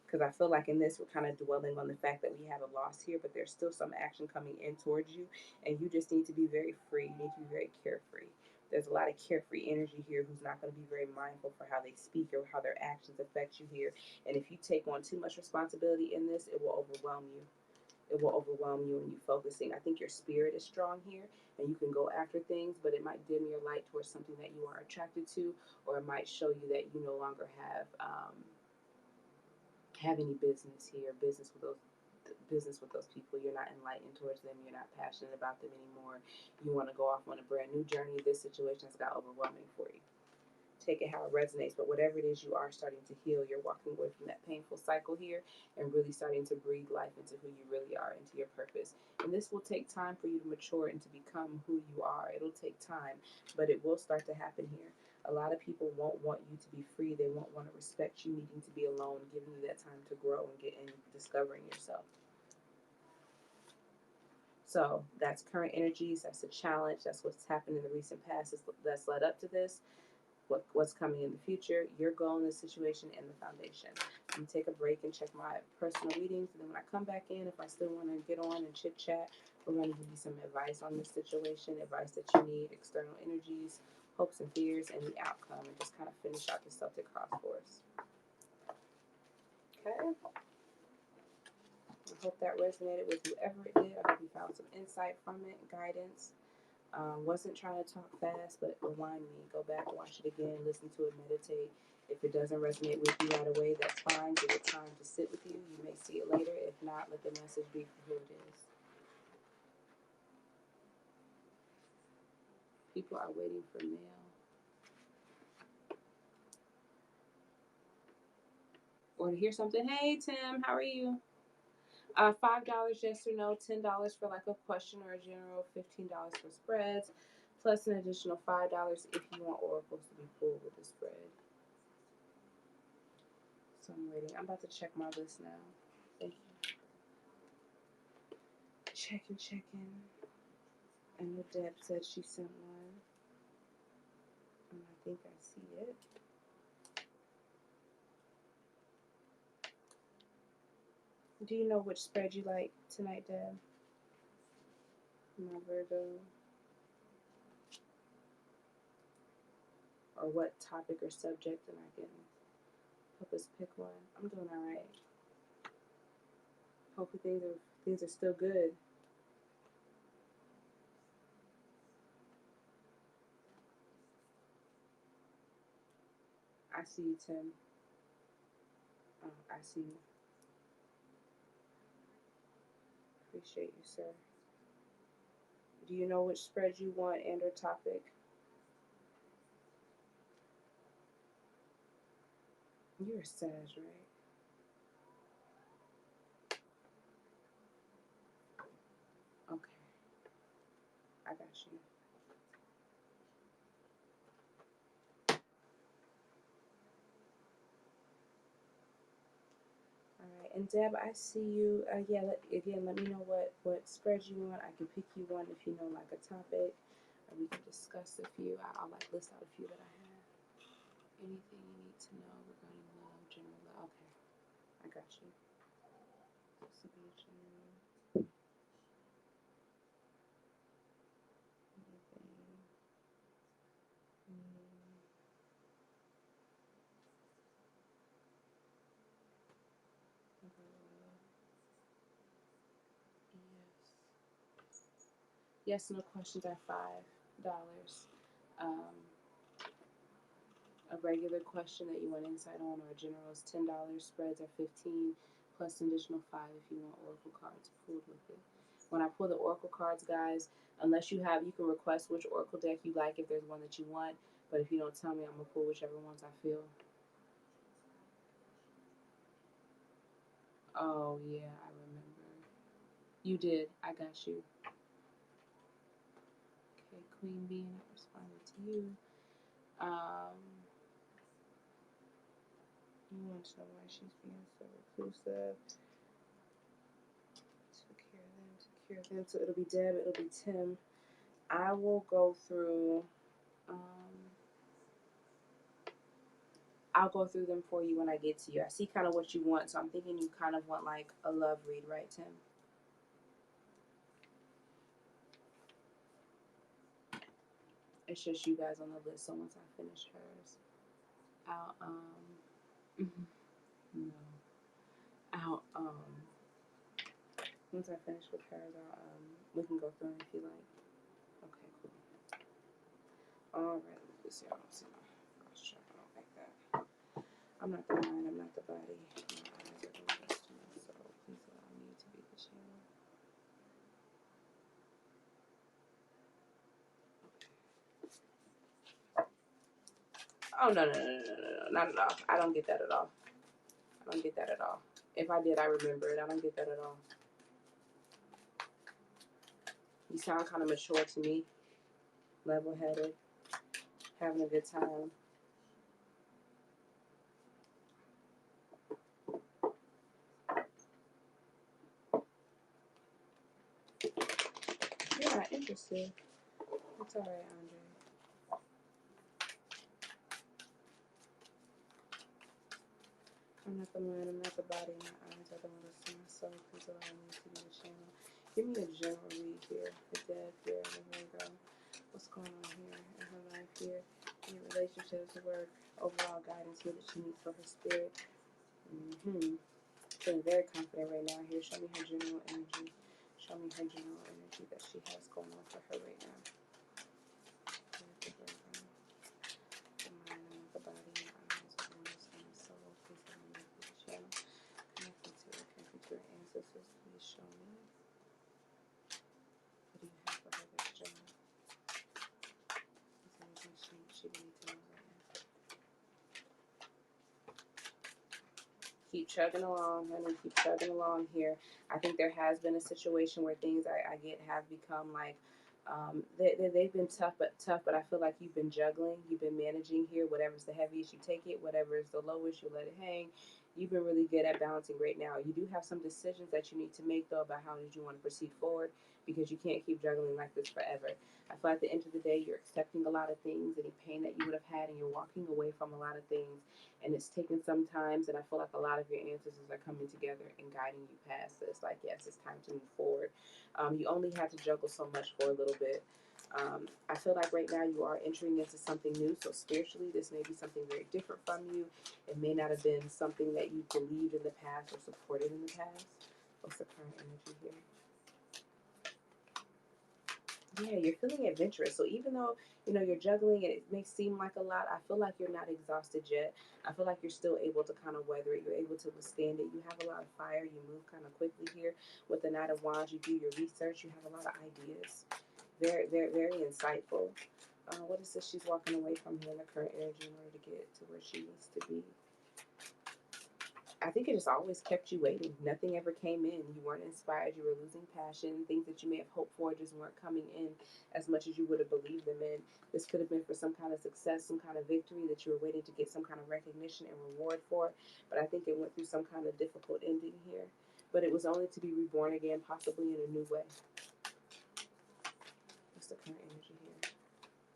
Because I feel like in this, we're kind of dwelling on the fact that we have a loss here, but there's still some action coming in towards you, and you just need to be very free. You need to be very carefree. There's a lot of carefree energy here who's not going to be very mindful for how they speak or how their actions affect you here. And if you take on too much responsibility in this, it will overwhelm you. It will overwhelm you when you focusing. I think your spirit is strong here, and you can go after things, but it might dim your light towards something that you are attracted to, or it might show you that you no longer have any business here, business with those people. You're not enlightened towards them. You're not passionate about them anymore. You want to go off on a brand new journey. This situation has got overwhelming for you. Take it how it resonates, but whatever it is, you are starting to heal. You're walking away from that painful cycle here and really starting to breathe life into who you really are, into your purpose. And this will take time for you to mature and to become who you are. It'll take time, but it will start to happen here. A lot of people won't want you to be free. They won't want to respect you needing to be alone, giving you that time to grow and get in discovering yourself. So that's current energies. That's a challenge. That's what's happened in the recent past. That's led up to this. What's coming in the future, your goal in this situation, and the foundation. I'm gonna take a break and check my personal readings, and then when I come back in, if I still want to get on and chit chat, we're going to give you some advice on this situation, advice that you need, external energies, hopes and fears, and the outcome, and just kind of finish out the Celtic cross for us. Okay. I hope that resonated with whoever it did. I hope you found some insight from it, guidance. Wasn't trying to talk fast, but rewind me. Go back, watch it again, listen to it, meditate. If it doesn't resonate with you right away, that's fine. Give it time to sit with you. You may see it later. If not, let the message be for who it is. People are waiting for mail. Or to hear something. Hey, Tim, how are you? $5 yes or no, $10 for like a question or a general, $15 for spreads, plus an additional $5 if you want oracles to be pulled with the spread. So I'm waiting. I'm about to check my list now. Thank you. Checking. I know Deb said she sent one, and I think I see it. Do you know which spread you like tonight, Deb? My Virgo. Or what topic or subject, and I can help us pick one. I'm doing all right. Hopefully things are still good. I see you, Tim. Oh, I see you. Appreciate you, sir. Do you know which spread you want and or topic? You're a Sag, right? Okay, I got you. All right, and Deb, I see you. Yeah, let me know what spread you want. I can pick you one if you know like a topic, or we can discuss a few. I'll like list out a few that I have. Anything you need to know regarding love, general love. Okay, I got you. This will be general. Anything Yes, no questions are $5. Um, a regular question that you want insight on or a general is $10. Spreads are 15 plus an additional 5 if you want oracle cards pulled with it. When I pull the oracle cards, guys, unless you have, you can request which oracle deck you like if there's one that you want. But if you don't tell me, I'm gonna pull whichever ones I feel. Oh yeah, I remember. You did. I got you. Okay, Queen Bee, I responded to you. You want to know why she's being so reclusive. Took care of them, took care of them. So it'll be Deb, it'll be Tim. I will go through, I'll go through them for you when I get to you. I see kind of what you want, so I'm thinking you kind of want like a love read, right, Tim? It's just you guys on the list, so once I finish hers, I'll, no. I'll, once I finish with hers, we can go through them if you like. Okay, cool. Alright, let me see. I don't see my cross check. I don't like that. I'm not the mind, I'm not the body. My eyes are the witness to my soul. Please allow me to be the channel. Oh, no, not at all. I don't get that at all. I don't get that at all. If I did, I remember it. I don't get that at all. You sound kind of mature to me, level-headed, having a good time. You're not interested. It's all right, Andre. I'm not the mind, I'm not the body, my eyes are the one that's in my soul. Please allow me to be the channel. Give me a general read here. The dead here, the Virgo. What's going on here in her life here? In relationships, work, overall guidance here that she needs for her spirit. Feeling very confident right now here. Show me her general energy. Show me her general energy that she has going on for her right now. The mind, the body, the eyes, the voice, and the soul. Please allow me to the channel. Connecting to her ancestors. Please show me. What do you have for her that's general? Is there anything she needs to know right now? Keep chugging along, honey. Keep chugging along here. I think there has been a situation where things I get have become like they've been tough, but I feel like you've been juggling, you've been managing here. Whatever's the heaviest, you take it. Whatever's the lowest, you let it hang. You've been really good at balancing right now. You do have some decisions that you need to make though about how did you want to proceed forward because you can't keep juggling like this forever. I feel at the end of the day, you're accepting a lot of things, any pain that you would have had, and you're walking away from a lot of things. And it's taken some times, and I feel like a lot of your ancestors are coming together and guiding you past this. Like, yes, it's time to move forward. You only had to juggle so much for a little bit. I feel like right now you are entering into something new. So spiritually, this may be something very different from you. It may not have been something that you believed in the past or supported in the past. What's the current energy here? Yeah, you're feeling adventurous. So even though you're juggling and it may seem like a lot, I feel like you're not exhausted yet. I feel like you're still able to kind of weather it. You're able to withstand it. You have a lot of fire. You move kind of quickly here with the Knight of Wands. You do your research. You have a lot of ideas. Very, very, very insightful. What is this she's walking away from here in the current energy in order to get to where she needs to be? I think it just always kept you waiting. Nothing ever came in. You weren't inspired. You were losing passion. Things that you may have hoped for just weren't coming in as much as you would have believed them in. This could have been for some kind of success, some kind of victory that you were waiting to get some kind of recognition and reward for. But I think it went through some kind of difficult ending here. But it was only to be reborn again, possibly in a new way. What's the current energy here?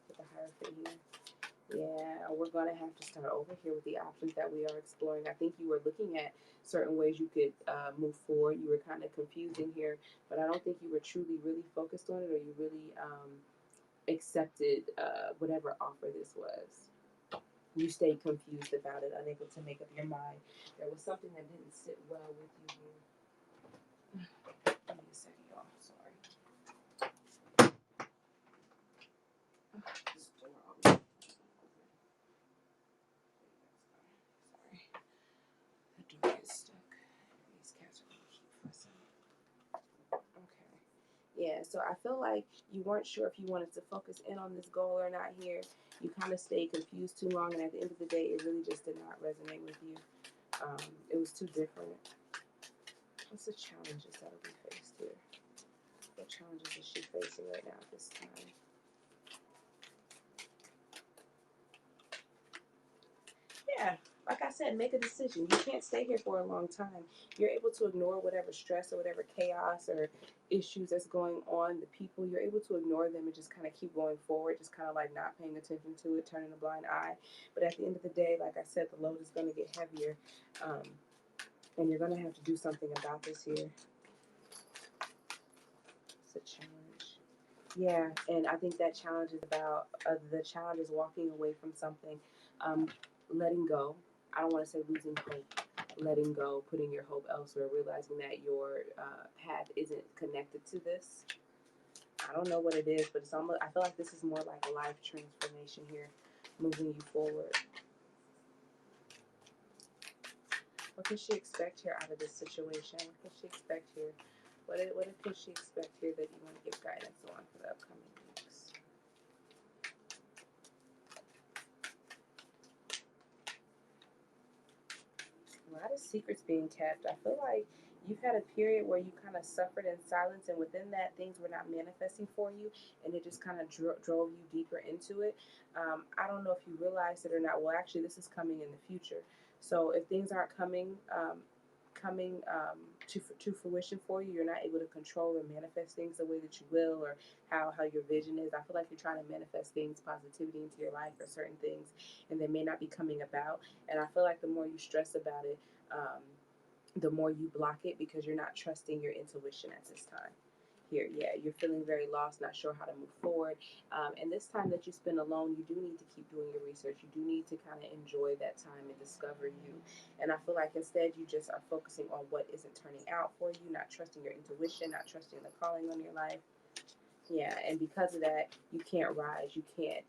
With the Hierophant here. Yeah, we're going to have to start over here with the options that we are exploring. I think you were looking at certain ways you could move forward. You were kind of confusing here, but I don't think you were truly, really focused on it, or you really accepted whatever offer this was. You stayed confused about it, unable to make up your mind. There was something that didn't sit well with you here. Give me a second, y'all. Sorry. Yeah, so I feel like you weren't sure if you wanted to focus in on this goal or not here. You kind of stayed confused too long, and at the end of the day, it really just did not resonate with you. It was too different. What's the challenges that will be faced here? What challenges is she facing right now at this time? Yeah, like I said, make a decision. You can't stay here for a long time. You're able to ignore whatever stress or whatever chaos or issues that's going on, the people, you're able to ignore them and just kind of keep going forward, just kind of like not paying attention to it, turning a blind eye. But at the end of the day, like I said, the load is going to get heavier, and you're going to have to do something about this here. It's a challenge. Yeah, and I think that challenge is about the challenge is walking away from something, letting go. I don't want to say losing hope, letting go, putting your hope elsewhere, realizing that your path isn't connected to this. I don't know what it is, but it's almost. I feel like this is more like a life transformation here, moving you forward. What can she expect here out of this situation? What can she expect here? What can she expect here that you want to give guidance on for the upcoming weeks? A lot of secrets being kept. I feel like you've had a period where you kind of suffered in silence, and within that, things were not manifesting for you, and it just kind of drove you deeper into it. I don't know if you realized it or not. Well, actually, this is coming in the future. So if things aren't coming to fruition for you, you're not able to control or manifest things the way that you will, or how your vision is. I feel like you're trying to manifest things, positivity into your life or certain things, and they may not be coming about. And I feel like the more you stress about it, the more you block it because you're not trusting your intuition at this time. Here, yeah, you're feeling very lost, not sure how to move forward. And this time that you spend alone, you do need to keep doing your research. You do need to kind of enjoy that time and discover you. And I feel like instead you just are focusing on what isn't turning out for you, not trusting your intuition, not trusting the calling on your life. Yeah, and because of that, you can't rise. You can't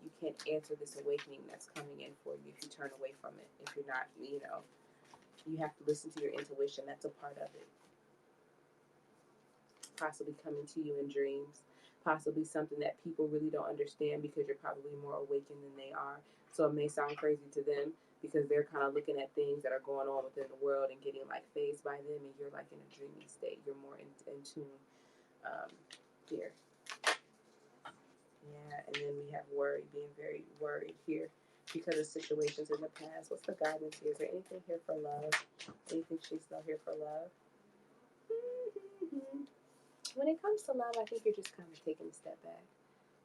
answer this awakening that's coming in for you if you turn away from it. If you're not, you have to listen to your intuition. That's a part of it. Possibly coming to you in dreams, possibly something that people really don't understand because you're probably more awakened than they are. So it may sound crazy to them because they're kind of looking at things that are going on within the world and getting like phased by them, and you're like in a dreamy state. You're more in tune here. Yeah, and then we have worry, being very worried here because of situations in the past. What's the guidance here? Is there anything here for love? Anything she's not here for love? Mm-hmm. When it comes to love, I think you're just kind of taking a step back.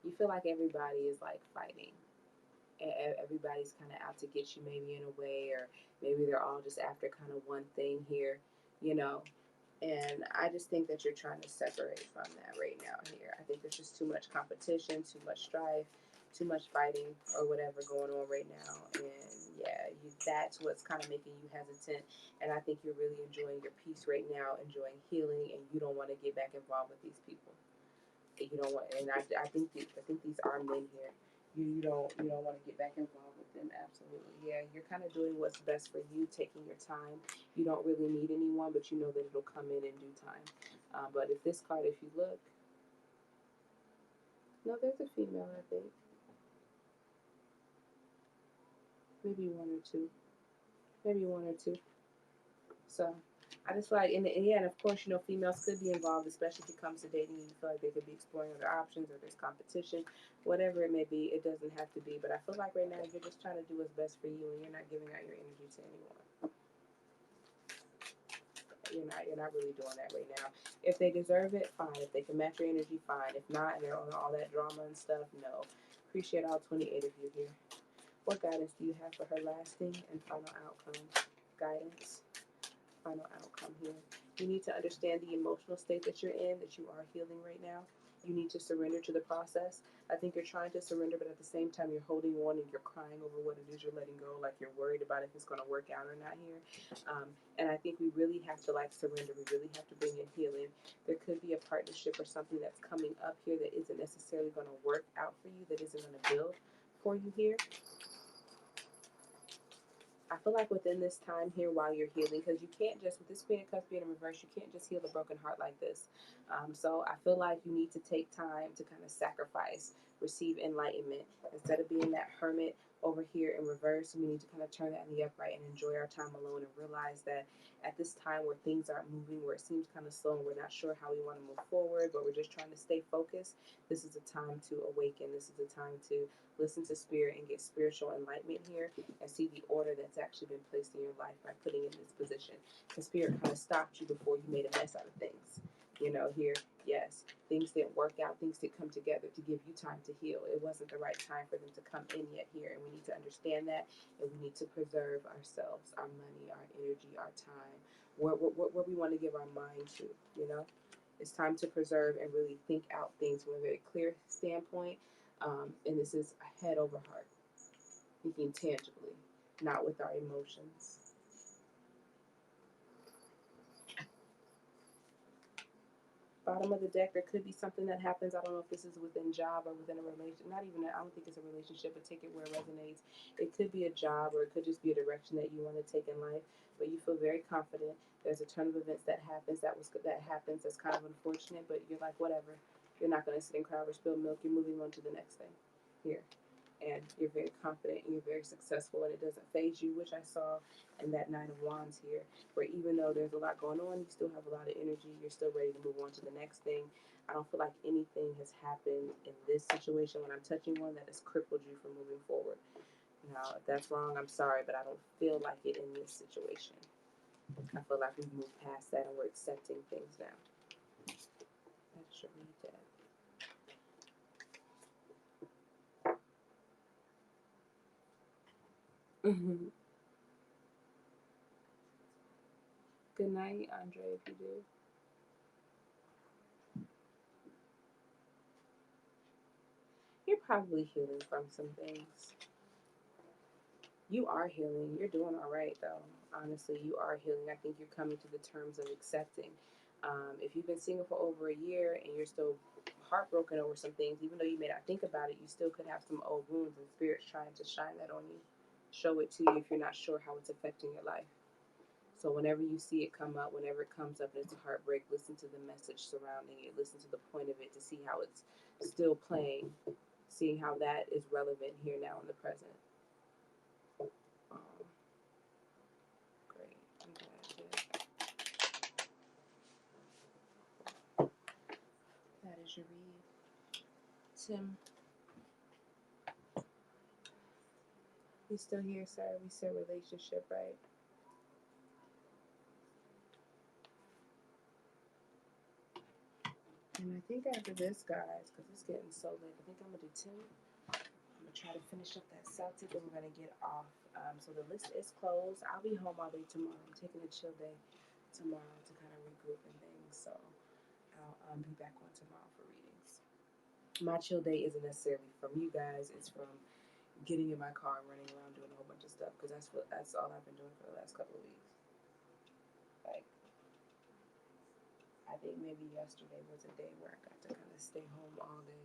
You feel like everybody is like fighting. Everybody's kind of out to get you, maybe in a way, or maybe they're all just after kind of one thing here, you know. And I just think that you're trying to separate from that right now here. I think there's just too much competition, too much strife, too much fighting, or whatever going on right now. And yeah, that's what's kind of making you hesitant. And I think you're really enjoying your peace right now, enjoying healing, and you don't want to get back involved with these people. You don't want, and I think these are men here. You don't want to get back involved with them. Absolutely, yeah. You're kind of doing what's best for you, taking your time. You don't really need anyone, but you know that it'll come in due time. But if this card, if you look, no, there's a female. I think maybe one or two, maybe one or two. So I just like, and yeah, and of course, females could be involved, especially if it comes to dating. You feel like they could be exploring other options, or there's competition, whatever it may be. It doesn't have to be, but I feel like right now you're just trying to do what's best for you, and you're not giving out your energy to anyone. You're not really doing that right now. If they deserve it, fine. If they can match your energy, fine. If not, and they're on all that drama and stuff, no. Appreciate all 28 of you here. What guidance do you have for her lasting and final outcome? Guidance. Final outcome here. You need to understand the emotional state that you're in, that you are healing right now. You need to surrender to the process. I think you're trying to surrender, but at the same time, you're holding on and you're crying over what it is you're letting go. Like you're worried about if it's going to work out or not here. And I think we really have to surrender. We really have to bring in healing. There could be a partnership or something that's coming up here that isn't necessarily going to work out for you, that isn't going to build for you here. I feel like within this time here while you're healing, because you can't just, with this Queen of Cups being in reverse, you can't just heal a broken heart like this. So I feel like you need to take time to kind of sacrifice, receive enlightenment. Instead of being that hermit over here in reverse, we need to kind of turn that in the upright and enjoy our time alone and realize that at this time where things aren't moving, where it seems kind of slow and we're not sure how we want to move forward, but we're just trying to stay focused, this is a time to awaken. This is a time to listen to spirit and get spiritual enlightenment here and see the order that's actually been placed in your life by putting in this position. The spirit kind of stopped you before you made a mess out of things. You know, here, yes, things didn't work out, things didn't come together to give you time to heal. It wasn't the right time for them to come in yet here, and we need to understand that, and we need to preserve ourselves, our money, our energy, our time, where we want to give our mind to, you know? It's time to preserve and really think out things from a very clear standpoint, and this is head over heart, thinking tangibly, not with our emotions. Bottom of the deck, there could be something that happens. I don't know if this is within job or within a relation. Not even, I don't think it's a relationship, but take it where it resonates. It could be a job or it could just be a direction that you want to take in life, but you feel very confident. There's a turn of events that happens that happens that's kind of unfortunate, but you're like, whatever. You're not going to sit and cry over spilled milk. You're moving on to the next thing here. And you're very confident and you're very successful, and it doesn't phase you, which I saw in that Nine of Wands here, where even though there's a lot going on, you still have a lot of energy. You're still ready to move on to the next thing. I don't feel like anything has happened in this situation when I'm touching one that has crippled you from moving forward. Now, if that's wrong, I'm sorry, but I don't feel like it in this situation. I feel like we've moved past that and we're accepting things now. That should read that. Mm-hmm. Good night, Andre, if you do. You're probably healing from some things. You are healing. You're doing all right, though. Honestly, you are healing. I think you're coming to the terms of accepting. If you've been single for over a year and you're still heartbroken over some things, even though you may not think about it, you still could have some old wounds, and spirit's trying to shine that on you, show it to you if you're not sure how it's affecting your life. So whenever you see it come up, whenever it comes up and it's a heartbreak, listen to the message surrounding it. Listen to the point of it to see how it's still playing, seeing how that is relevant here now in the present. Um, Great. I'm glad that is your read. Tim, we still here, sir. We said relationship, right? And I think after this, guys, because it's getting so late, I think I'm going to do Tim. I'm going to try to finish up that Celtic and we're going to get off. So the list is closed. I'll be home all day tomorrow. I'm taking a chill day tomorrow to kind of regroup and things. So I'll be back on tomorrow for readings. My chill day isn't necessarily from you guys. It's from getting in my car and running around doing a whole bunch of stuff because that's all I've been doing for the last couple of weeks. Like, I think maybe yesterday was a day where I got to kind of stay home all day.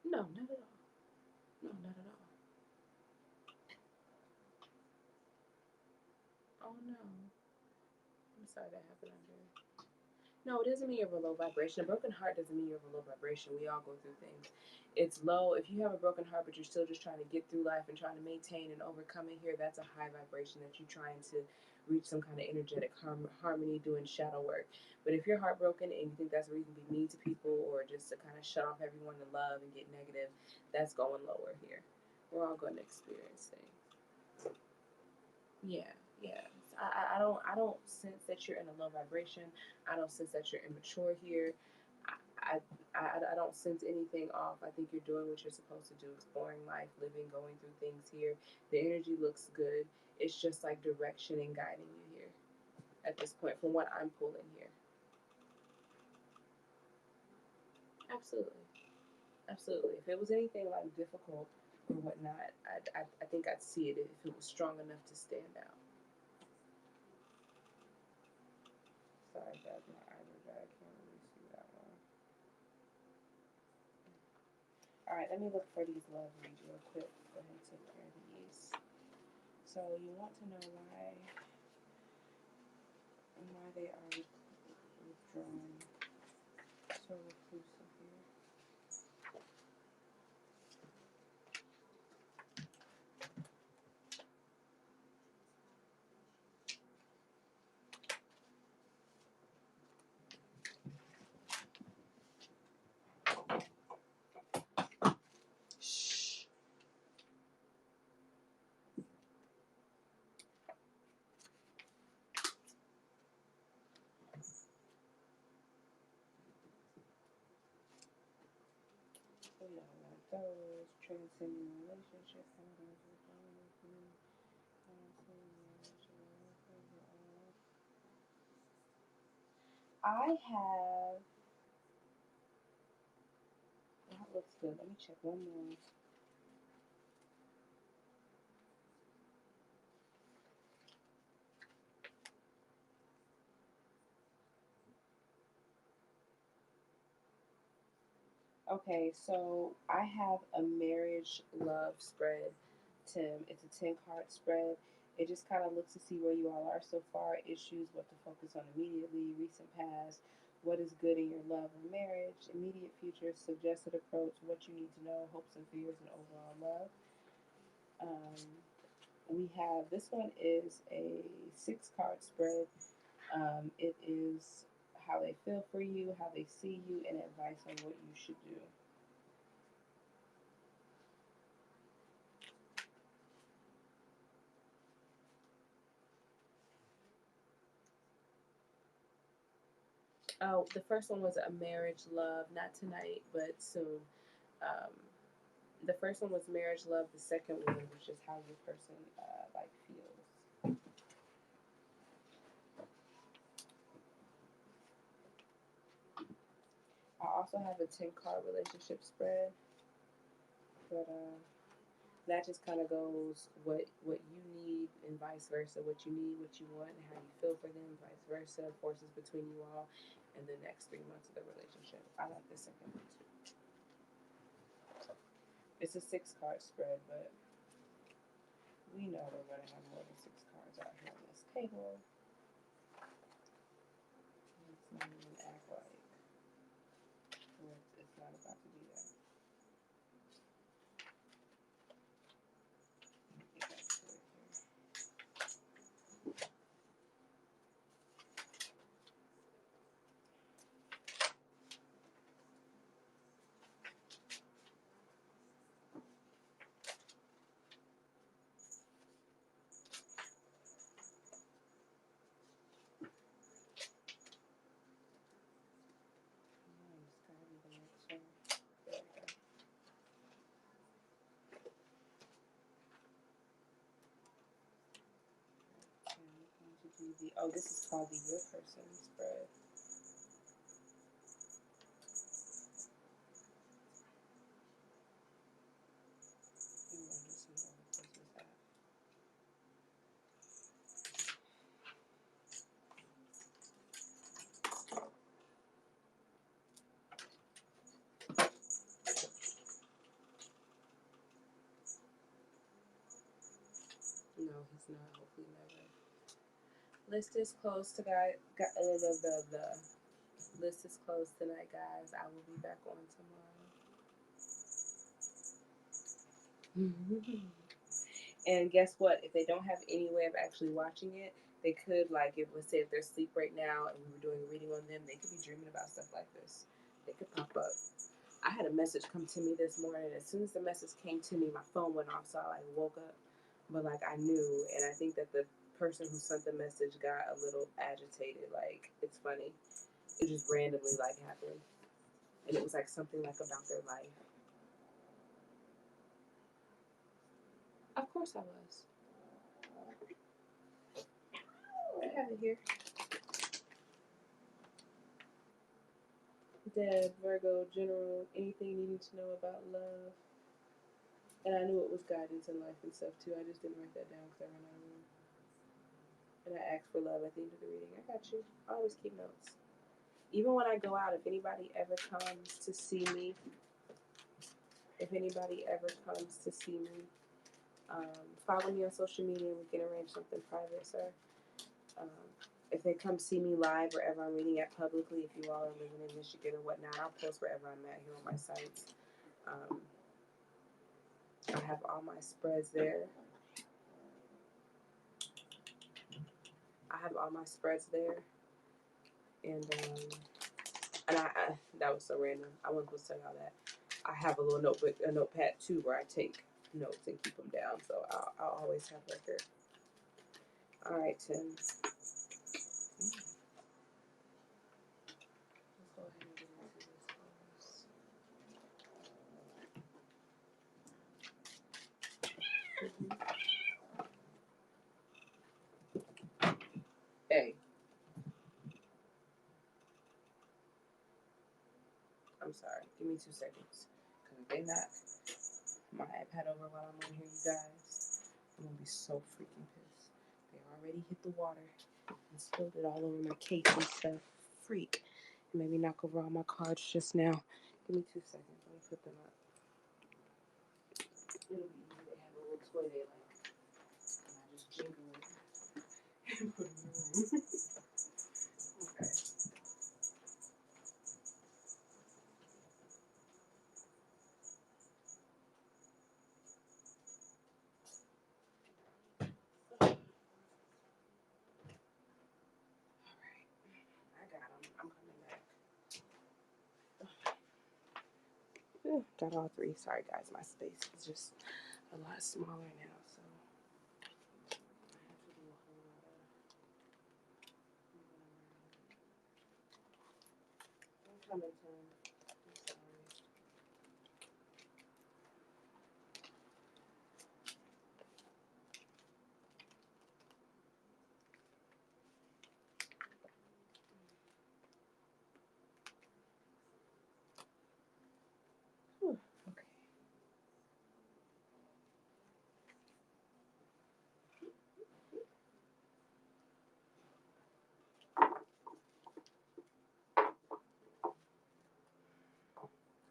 No, not at all. No, not at all. Oh no, I'm sorry that happened, Andre. No, it doesn't mean you have a low vibration. A broken heart doesn't mean you have a low vibration. We all go through things. It's low. If you have a broken heart, but you're still just trying to get through life and trying to maintain and overcome it here, that's a high vibration that you're trying to reach some kind of energetic harmony doing shadow work. But if you're heartbroken and you think that's a reason to be mean to people or just to kind of shut off everyone to love and get negative, that's going lower here. We're all going to experience things. Yeah, yeah. I don't sense that you're in a low vibration. I don't sense that you're immature here. I, I don't sense anything off. I think you're doing what you're supposed to do, exploring life, living, going through things here. The energy looks good. It's just like direction and guiding you here at this point from what I'm pulling here. Absolutely. Absolutely. If it was anything like difficult or whatnot, I think I'd see it if it was strong enough to stand out. Sorry, guys, my eyes are dry. I can't really see that one. All right, let me look for these love reads real quick. Go ahead and take care of these. So you want to know why they are withdrawn. So reclusive here. Shh. So we don't want those. Transcending relationships. I have. That looks good. Let me check one more. Okay, so I have a marriage love spread, Tim. It's a 10 card spread. It just kind of looks to see where you all are so far, issues, what to focus on immediately, recent past, what is good in your love or marriage, immediate future, suggested approach, what you need to know, hopes and fears, and overall love. We have this one is a 6 card spread. It is how they feel for you, how they see you, and advice on what you should do. Oh, the first one was a marriage love, not tonight, but soon. Um, the first one was marriage love. The second one was just how your person like feels. I also have a 10 card relationship spread, but that just kind of goes what you need and vice versa. What you need, what you want, and how you feel for them, vice versa. Forces between you all, and the next 3 months of the relationship. I like the second one too. It's a 6 card spread, but we know we're going to have more than 6 cards out here on this table. Let's not even act like it's not about to do that. Oh, this is called the Your Person spread. No, he's not. Hopefully never. List is closed to the list is closed tonight, guys. I will be back on tomorrow. And guess what? If they don't have any way of actually watching it, they could like it would say if they're asleep right now and we were doing a reading on them, they could be dreaming about stuff like this. They could pop up. I had a message come to me this morning. As soon as the message came to me, my phone went off, so I like woke up. But like I knew, and I think that the person who sent the message got a little agitated. Like it's funny, it just randomly like happened, and it was like something like about their life. Of course I was. I have it here. Dad, Virgo, general, anything you need to know about love. And I knew it was guidance in life and stuff too. I just didn't write that down because I ran out of room. And I asked for love at the end of the reading. I got you. I always keep notes. Even when I go out, if anybody ever comes to see me, Follow me on social media. We can arrange something private, sir. Um, if they come see me live wherever I'm reading at publicly, if you all are living in Michigan or whatnot, I'll post wherever I'm at here on my sites. I have all my spreads there. I have all my spreads there, and I that was so random. I wasn't supposed to tell y'all that. I have a little notebook, a notepad too, where I take notes and keep them down. So I'll always have record. All right, Tim. Let's go ahead and get into this first. Hey, I'm sorry. Give me 2 seconds. Because if they knock my iPad over while I'm on here, you guys, I'm going to be so freaking pissed. They already hit the water and spilled it all over my case and stuff. Freak. And maybe knock over all my cards just now. Give me 2 seconds. Let me put them up. It'll be easy. They have a little toy they like. And I just jingle it and put it in the room. Okay. I got them. I'm coming back. Got all 3. Sorry, guys. My space is just a lot smaller now, so I have to do a whole lot of moving around. I'm coming, Tim. I'm sorry. Whew. Okay.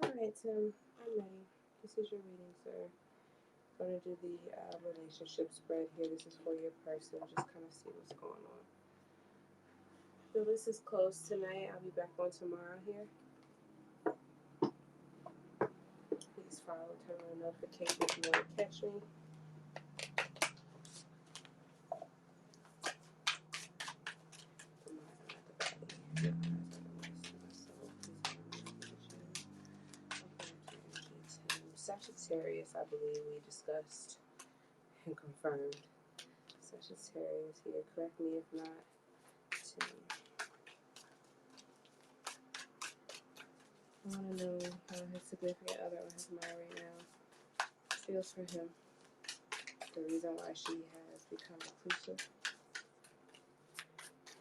All right, Tim. I'm ready. This is your reading, sir. I'm going to do the relationship spread here. This is for your person. Just kind of see what's going on. So this is closed tonight. I'll be back on tomorrow here. Please follow, turn on notifications if you want to catch me. Sagittarius, I believe we discussed and confirmed. Sagittarius here. Correct me if not. Tim. I want to know how his significant other or his mind right now feels for him. The reason why she has become reclusive.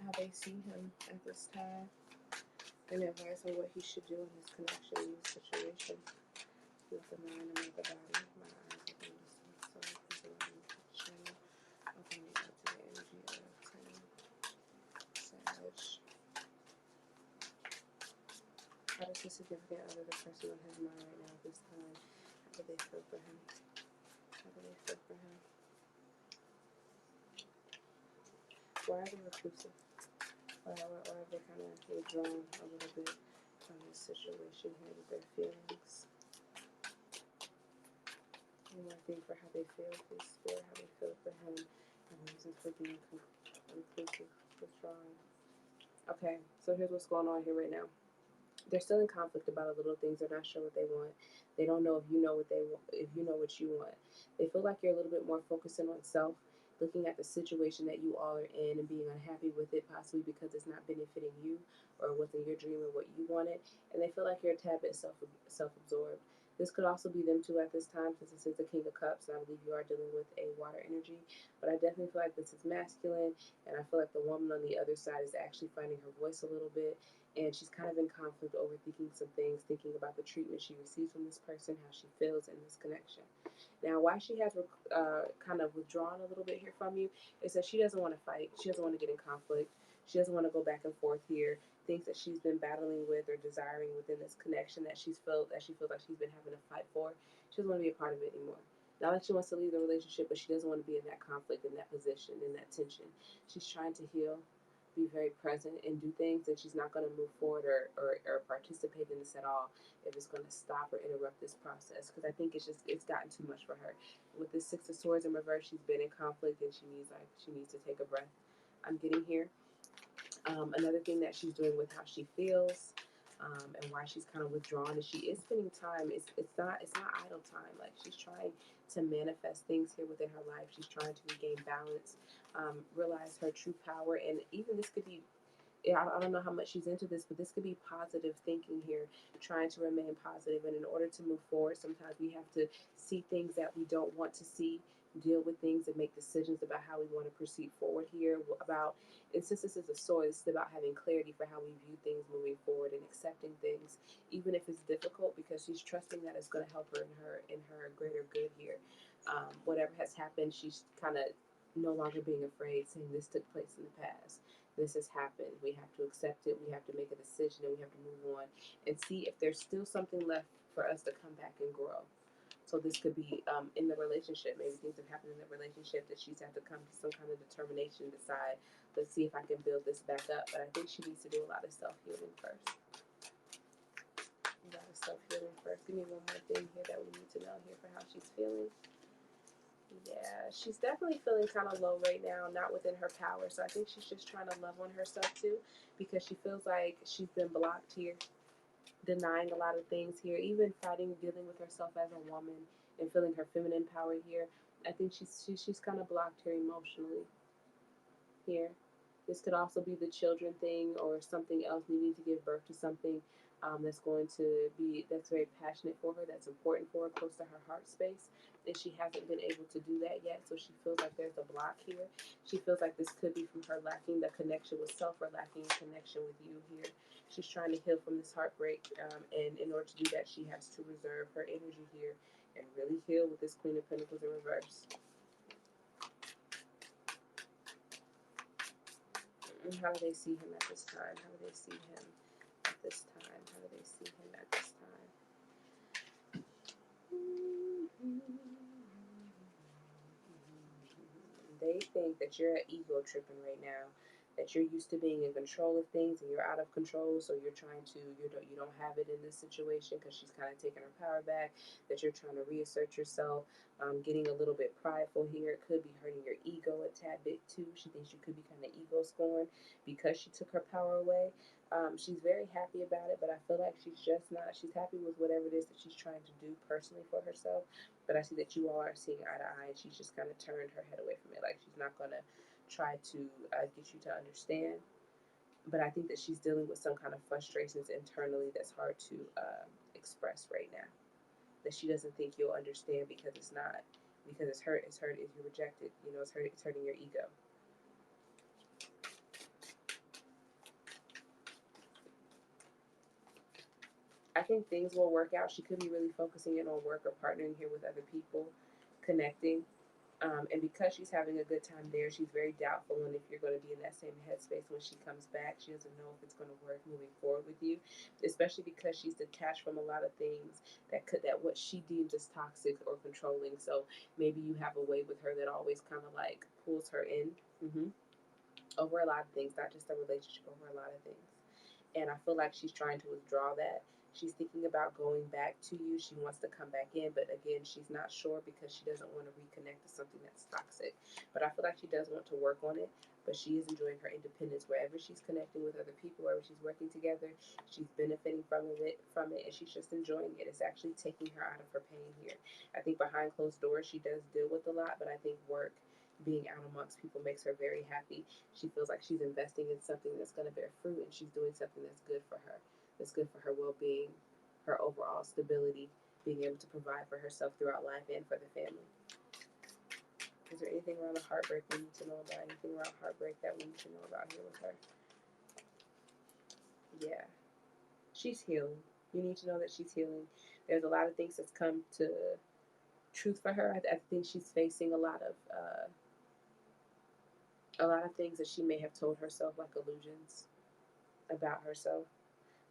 How they see him at this time. And advice on what he should do in his connection in this situation. With the mind and with the body. My eyes open to see so channel. Opening up to the energy of Tim. Sag. How does his significant other, the person on his mind right now at this time, how do they feel for him? How do they feel for him? Why are they reclusive? Why are they kind of withdrawn a little bit from this situation here with their feelings? One more thing for how they feel, please, Spirit, how they feel for him, and reasons for being reclusive, withdrawing. Okay, so here's what's going on here right now. They're still in conflict about a little things. They're not sure what they want. They don't know if you know what they want, if you know what you want. They feel like you're a little bit more focusing on self, looking at the situation that you all are in and being unhappy with it, possibly because it's not benefiting you or what's in your dream or what you wanted. And they feel like you're a tad bit self-absorbed. This could also be them too at this time, since this is the King of Cups, and I believe you are dealing with a water energy. But I definitely feel like this is masculine, and I feel like the woman on the other side is actually finding her voice a little bit, and she's kind of in conflict, overthinking some things, thinking about the treatment she receives from this person, how she feels in this connection. Now, why she has kind of withdrawn a little bit here from you is that she doesn't want to fight. She doesn't want to get in conflict. She doesn't want to go back and forth here. Things that she's been battling with or desiring within this connection that she feels like she's been having to fight for. She doesn't want to be a part of it anymore. Not that she wants to leave the relationship, but she doesn't want to be in that conflict, in that position, in that tension. She's trying to heal, be very present, and do things, and she's not going to move forward or participate in this at all if it's going to stop or interrupt this process. Because I think it's gotten too much for her. With this Six of Swords in reverse, she's been in conflict, and she needs to take a breath. I'm getting here. Another thing that she's doing with how she feels, and why she's kind of withdrawn is she is spending time. It's not idle time. Like, she's trying to manifest things here within her life. She's trying to regain balance, realize her true power, and even this could be. I don't know how much she's into this, but this could be positive thinking here, trying to remain positive. And in order to move forward, sometimes we have to see things that we don't want to see, deal with things, and make decisions about how we want to proceed forward here. About, and since this is a sword, it's about having clarity for how we view things moving forward and accepting things, even if it's difficult, because she's trusting that it's going to help her in her greater good here. Whatever has happened, she's kind of no longer being afraid, saying this took place in the past, this has happened. We have to accept it. We have to make a decision, and we have to move on and see if there's still something left for us to come back and grow. So this could be in the relationship. Maybe things have happened in the relationship that she's had to come to some kind of determination, decide, let's see if I can build this back up. But I think she needs to do a lot of self-healing first. A lot of self-healing first. Give me one more thing here that we need to know here for how she's feeling. Yeah, she's definitely feeling kind of low right now, not within her power. So I think she's just trying to love on herself too, because she feels like she's been blocked here, denying a lot of things here, even fighting, dealing with herself as a woman and feeling her feminine power here. I think she's kind of blocked here emotionally here. This could also be the children thing or something else, needing to give birth to something that's going to be, that's very passionate for her, that's important for her, close to her heart space. And she hasn't been able to do that yet, so she feels like there's a block here. She feels like this could be from her lacking the connection with self or lacking connection with you here. She's trying to heal from this heartbreak, and in order to do that, she has to reserve her energy here and really heal with this Queen of Pentacles in reverse. How do they see him at this time? How do they see him at this time? How do they see him at this time? They think that you're ego tripping right now, that you're used to being in control of things and you're out of control, so you're trying to, you don't have it in this situation because she's kind of taking her power back, that you're trying to reassert yourself, getting a little bit prideful here. It could be hurting your ego a tad bit too. She thinks you could be kind of ego scorned because she took her power away. She's very happy about it, but I feel like she's just not. She's happy with whatever it is that she's trying to do personally for herself, but I see that you all are seeing eye to eye, and she's just kind of turned her head away from it. Like, she's not going to try to get you to understand. But I think that she's dealing with some kind of frustrations internally that's hard to express right now. That she doesn't think you'll understand because it's not, because it's hurt. It's hurt if you reject it. You know, it's hurt. It's hurting your ego. I think things will work out. She could be really focusing in on work or partnering here with other people, connecting. And because she's having a good time there, she's very doubtful and if you're going to be in that same headspace when she comes back. She doesn't know if it's going to work moving forward with you, especially because she's detached from a lot of things that what she deems as toxic or controlling. So maybe you have a way with her that always kind of like pulls her in, over a lot of things, not just a relationship, over a lot of things. And I feel like she's trying to withdraw that. She's thinking about going back to you. She wants to come back in, but again, she's not sure because she doesn't want to reconnect to something that's toxic. But I feel like she does want to work on it, but she is enjoying her independence. Wherever she's connecting with other people, wherever she's working together, she's benefiting from it, and she's just enjoying it. It's actually taking her out of her pain here. I think behind closed doors, she does deal with a lot, but I think work, being out amongst people, makes her very happy. She feels like she's investing in something that's going to bear fruit, and she's doing something that's good for her, that's good for her well-being, her overall stability, being able to provide for herself throughout life and for the family. Is there anything around the heartbreak we need to know about? Anything around heartbreak that we need to know about here with her? Yeah, she's healing. You need to know that she's healing. There's a lot of things that's come to truth for her. I think she's facing a lot of things that she may have told herself, like illusions about herself.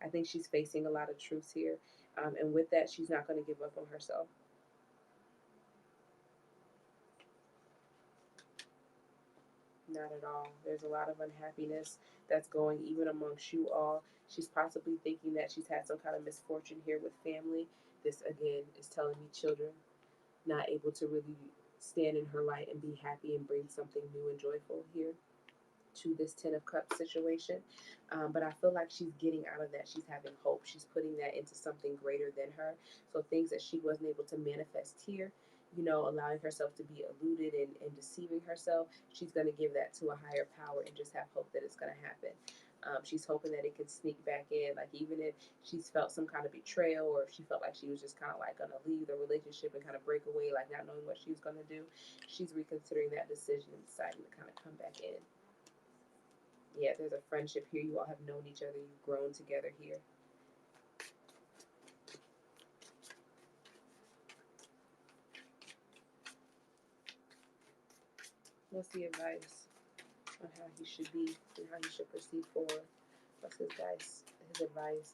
I think she's facing a lot of truths here. And with that, she's not going to give up on herself. Not at all. There's a lot of unhappiness that's going even amongst you all. She's possibly thinking that she's had some kind of misfortune here with family. This again is telling me children not able to really stand in her light and be happy and bring something new and joyful here to this Ten of Cups situation. But I feel like she's getting out of that. She's having hope. She's putting that into something greater than her. So things that she wasn't able to manifest here, you know, allowing herself to be eluded and deceiving herself, she's going to give that to a higher power and just have hope that it's going to happen. She's hoping that it could sneak back in. Like, even if she's felt some kind of betrayal, or if she felt like she was just kind of like going to leave the relationship and kind of break away, like not knowing what she was going to do, she's reconsidering that decision and deciding to kind of come back in. Yeah, there's a friendship here. You all have known each other. You've grown together here. What's the advice on how he should be and how he should proceed forward? What's his advice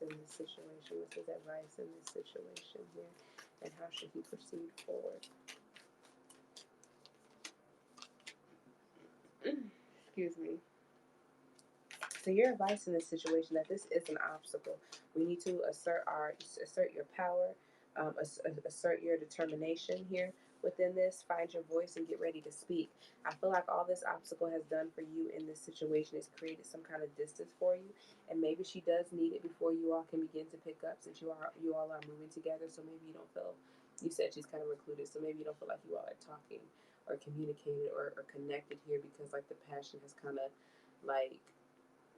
in this situation? What's his advice in this situation here? And how should he proceed forward? Excuse me. So your advice in this situation, that this is an obstacle. We need to assert your power, assert your determination here within this. Find your voice and get ready to speak. I feel like all this obstacle has done for you in this situation is created some kind of distance for you, and maybe she does need it before you all can begin to pick up. Since you all are moving together, so maybe you don't feel. You said she's kind of recluded, so maybe you don't feel like you all are talking or communicated or connected here because like the passion has kind of like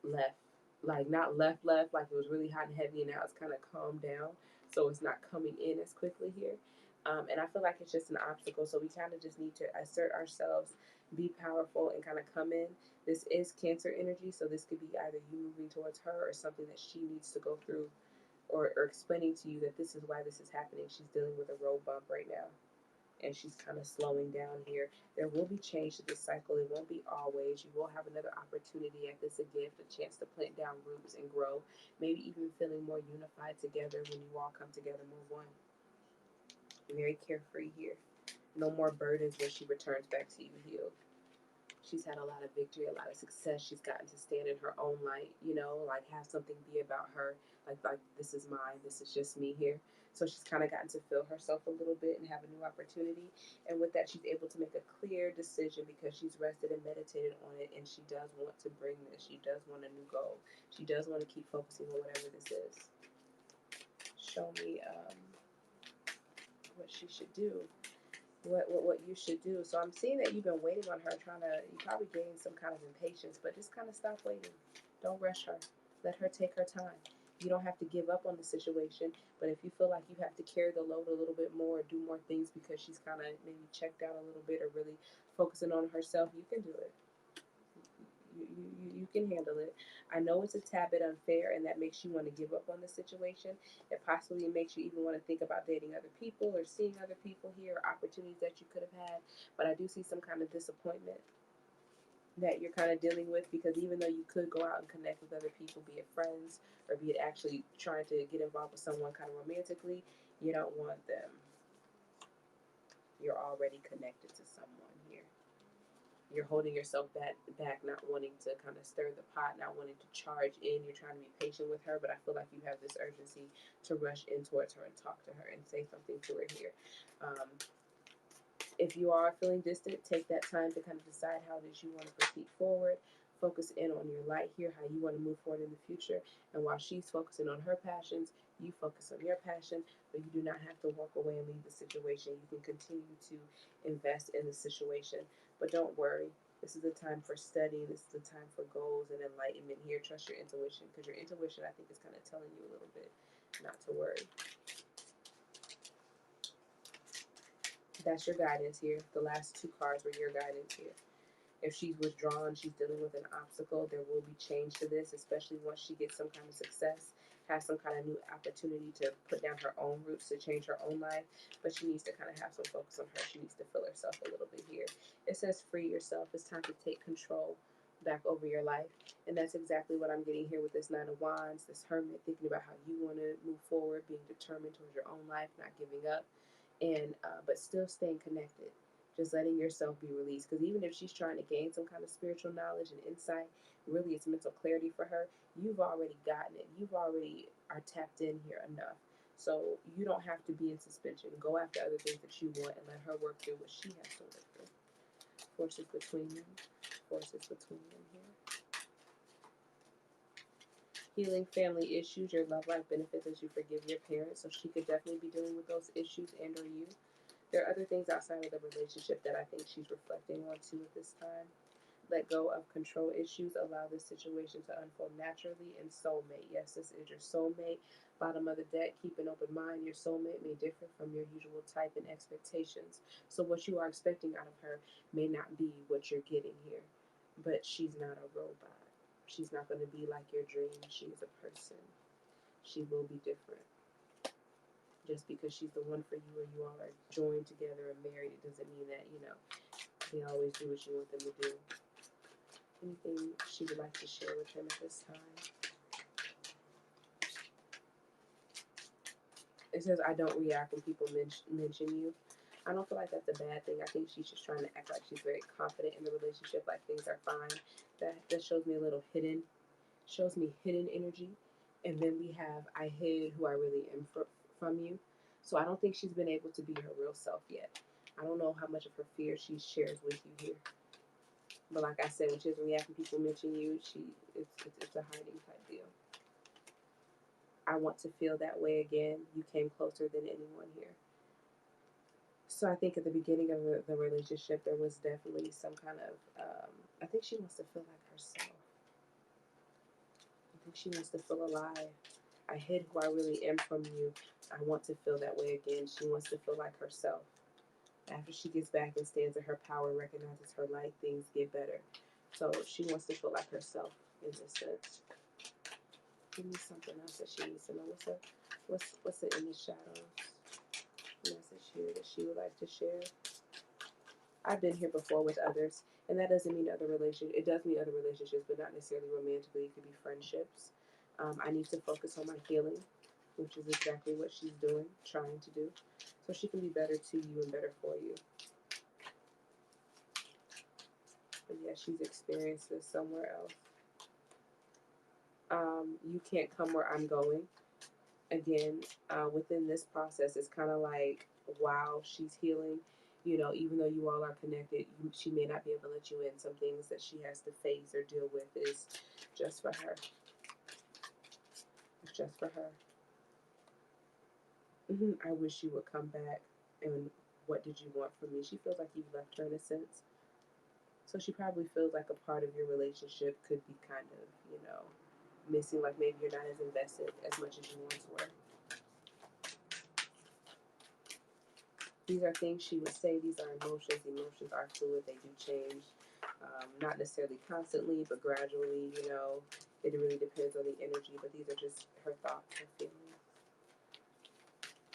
left, like not left, like it was really hot and heavy, and now it's kind of calmed down, so it's not coming in as quickly here. And I feel like it's just an obstacle, so we kind of just need to assert ourselves, be powerful, and kind of come in. This is Cancer energy, so this could be either you moving towards her or something that she needs to go through, or explaining to you that this is why this is happening. She's dealing with a road bump right now, and she's kind of slowing down here. There will be change to this cycle. It won't be always. You will have another opportunity at this, a gift, a chance to plant down roots and grow. Maybe even feeling more unified together when you all come together more one. Very carefree here. No more burdens when she returns back to you healed. She's had a lot of victory, a lot of success. She's gotten to stand in her own light, you know, like have something be about her. Like this is mine. This is just me here. So she's kind of gotten to feel herself a little bit and have a new opportunity. And with that, she's able to make a clear decision because she's rested and meditated on it. And she does want to bring this. She does want a new goal. She does want to keep focusing on whatever this is. Show me what she should do. What you should do. So I'm seeing that you've been waiting on her, you probably gained some kind of impatience, but just kind of stop waiting. Don't rush her. Let her take her time. You don't have to give up on the situation, but if you feel like you have to carry the load a little bit more or do more things because she's kind of maybe checked out a little bit or really focusing on herself, you can do it. You can handle it. I know it's a tad bit unfair, and that makes you want to give up on the situation. It possibly makes you even want to think about dating other people or seeing other people here, or opportunities that you could have had. But I do see some kind of disappointment that you're kind of dealing with, because even though you could go out and connect with other people, be it friends or be it actually trying to get involved with someone kind of romantically, you don't want them. You're already connected to someone here. You're holding yourself back, not wanting to kind of stir the pot, not wanting to charge in. You're trying to be patient with her, but I feel like you have this urgency to rush in towards her and talk to her and say something to her here. If you are feeling distant, take that time to kind of decide how it is you want to proceed forward. Focus in on your light here, how you want to move forward in the future. And while she's focusing on her passions, you focus on your passion, but you do not have to walk away and leave the situation. You can continue to invest in the situation, but don't worry. This is the time for study. This is the time for goals and enlightenment here. Trust your intuition, because your intuition, I think, is kind of telling you a little bit not to worry. That's your guidance here. The last two cards were your guidance here. If she's withdrawn, she's dealing with an obstacle, there will be change to this, especially once she gets some kind of success, has some kind of new opportunity to put down her own roots, to change her own life. But she needs to kind of have some focus on her. She needs to feel herself a little bit here. It says free yourself. It's time to take control back over your life. And that's exactly what I'm getting here with this Nine of Wands, this Hermit, thinking about how you want to move forward, being determined towards your own life, not giving up, and but still staying connected. Just letting yourself be released. Because even if she's trying to gain some kind of spiritual knowledge and insight, really it's mental clarity for her, you've already gotten it. You've already are tapped in here enough. So you don't have to be in suspension. Go after other things that you want and let her work through what she has to work through. Forces between them. Forces between them here. Healing family issues, your love life benefits as you forgive your parents. So she could definitely be dealing with those issues and or you. There are other things outside of the relationship that I think she's reflecting on too at this time. Let go of control issues. Allow this situation to unfold naturally. And soulmate. Yes, this is your soulmate. Bottom of the deck, keep an open mind. Your soulmate may differ from your usual type and expectations. So what you are expecting out of her may not be what you're getting here. But she's not a robot. She's not going to be like your dream. She's a person. She will be different. Just because she's the one for you or you all are joined together and married, it doesn't mean that, they always do what you want them to do. Anything she would like to share with him at this time? It says, I don't react when people mention you. I don't feel like that's a bad thing. I think she's just trying to act like she's very confident in the relationship, like things are fine. That shows me a little hidden energy. And then we have, I hid who I really am from you. So I don't think she's been able to be her real self yet. I don't know how much of her fear she shares with you here. But like I said, when she doesn't react when people mention you, it's a hiding type deal. I want to feel that way again. You came closer than anyone here. So I think at the beginning of the relationship, there was definitely some kind of, I think she wants to feel like herself. I think she wants to feel alive. I hid who I really am from you. I want to feel that way again. She wants to feel like herself. After she gets back and stands in her power, recognizes her light, things get better. So she wants to feel like herself in this sense. Give me something else that she needs to know. What's it in the shadows? Message here that she would like to share. I've been here before with others, and that doesn't mean other relationships. It does mean other relationships, but not necessarily romantically. It could be friendships. I need to focus on my healing, which is exactly what she's doing, trying to do, so she can be better to you and better for you. But yeah, she's experienced this somewhere else. You can't come where I'm going. Again, within this process, it's kind of like while she's healing, even though you all are connected, she may not be able to let you in. Some things that she has to face or deal with is just for her. It's just for her. I wish you would come back. And what did you want from me? She feels like you've left her in a sense. So she probably feels like a part of your relationship could be kind of, missing. Like maybe you're not as invested as much as you once were. These are things she would say. These are emotions. Emotions are fluid. They do change. Not necessarily constantly, but gradually, It really depends on the energy, but these are just her thoughts, her feelings.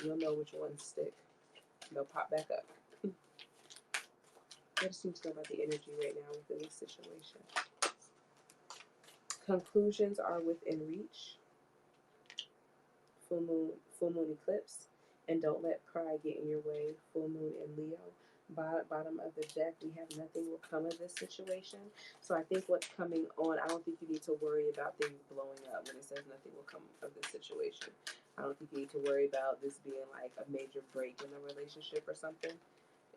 You'll know which ones stick. They'll pop back up. What seems to know about the energy right now within this situation? Conclusions are within reach. Full moon eclipse, and don't let pride get in your way. Full moon in Leo. Bottom of the deck, we have nothing will come of this situation. So I think what's coming on, I don't think you need to worry about things blowing up when it says nothing will come of this situation. I don't think you need to worry about this being like a major break in the relationship or something.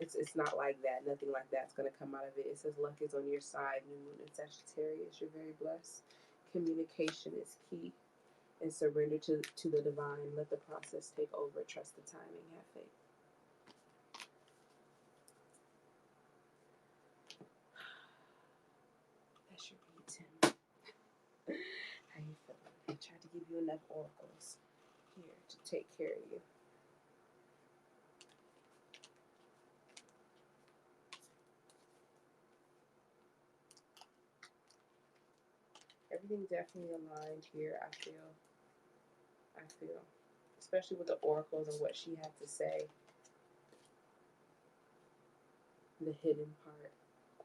It's not like that. Nothing like that's going to come out of it. It says luck is on your side. New moon in Sagittarius. You're very blessed. Communication is key. And surrender to the divine. Let the process take over. Trust the timing. Have faith. That's your beat, Tim. How you feeling? I tried to give you enough oracles here to take care of you. Everything definitely aligned here, I feel. Especially with the oracles and what she had to say. The hidden part.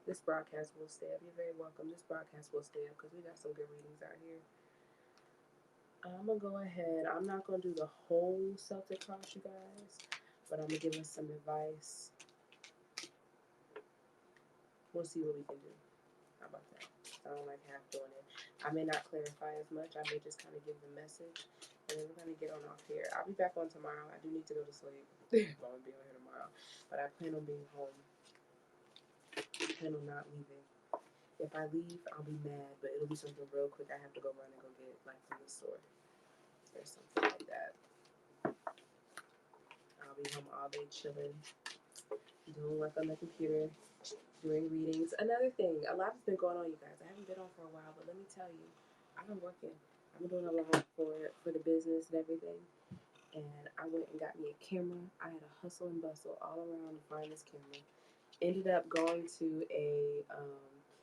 This broadcast will stay up. You're very welcome. This broadcast will stay up because we got some good readings out here. I'm going to go ahead. I'm not going to do the whole Celtic cross, you guys, but I'm going to give us some advice. we'll see what we can do. How about that? So I don't like half doing it. I may not clarify as much. I may just kind of give the message, and then we're gonna get on off here. I'll be back on tomorrow. I do need to go to sleep. I'm gonna be on here tomorrow, but I plan on being home. I plan on not leaving. If I leave, I'll be mad, but it'll be something real quick. I have to go run and go get like from the store or something like that. I'll be home all day chilling, doing work on the computer, doing readings. Another thing, a lot has been going on, you guys. I haven't been on for a while, but let me tell you, I've been working. I've been doing a lot for the business and everything. And I went and got me a camera. I had a hustle and bustle all around to find this camera. Ended up going to a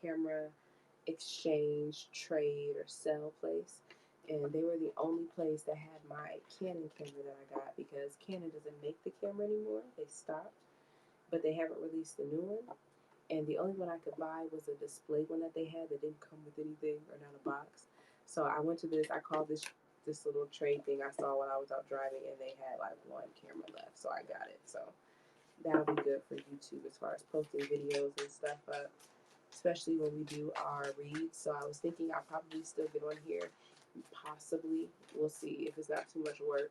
camera exchange, trade, or sell place. And they were the only place that had my Canon camera that I got because Canon doesn't make the camera anymore. They stopped, but they haven't released the new one. And the only one I could buy was a display one that they had that didn't come with anything or not a box. So I went to this. I called this little trade thing I saw while I was out driving, and they had like one camera left, so I got it. So that'll be good for YouTube as far as posting videos and stuff up, especially when we do our reads. So I was thinking I'll probably still get on here, possibly. We'll see if it's not too much work,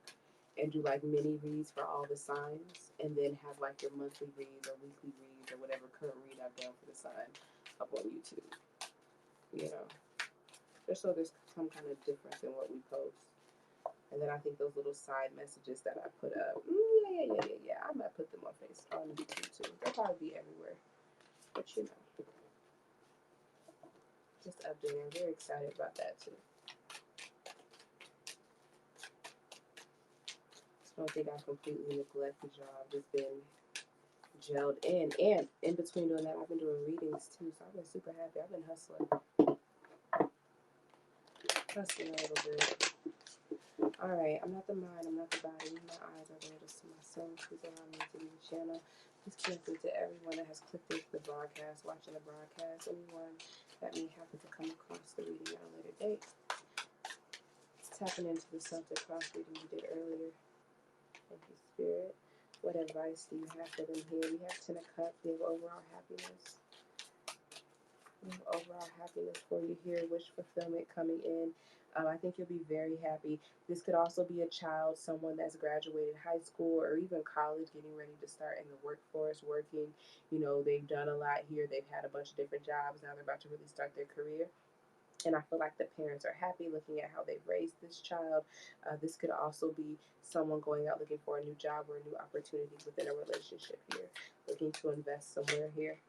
and do like mini reads for all the signs, and then have like your monthly reads or weekly reads or whatever current read I've done for the sign up on YouTube. You know, just so there's some kind of difference in what we post. And then I think those little side messages that I put up, yeah. I might put them on YouTube too. They'll probably be everywhere. But you know, just updating. I'm very excited about that too. I don't think I completely neglected y'all. I've just been gelled in. And in between doing that, I've been doing readings too. So I've been super happy. I've been hustling a little bit. Alright, I'm not the mind, I'm not the body. My eyes are there to see myself. Please allow me to be the channel. Please connect to everyone that has clicked into the broadcast, watching the broadcast, anyone that may happen to come across the reading at a later date. Tapping into the subject cross reading we did earlier. Thank you, Spirit. What advice do you have for them here? We have Ten of Cups. We have overall happiness. We have overall happiness for you here. Wish fulfillment coming in. I think you'll be very happy. This could also be a child, someone that's graduated high school or even college, getting ready to start in the workforce, working. You know, they've done a lot here. They've had a bunch of different jobs. Now they're about to really start their career. And I feel like the parents are happy looking at how they've raised this child. This could also be someone going out looking for a new job or a new opportunity within a relationship here, looking to invest somewhere here.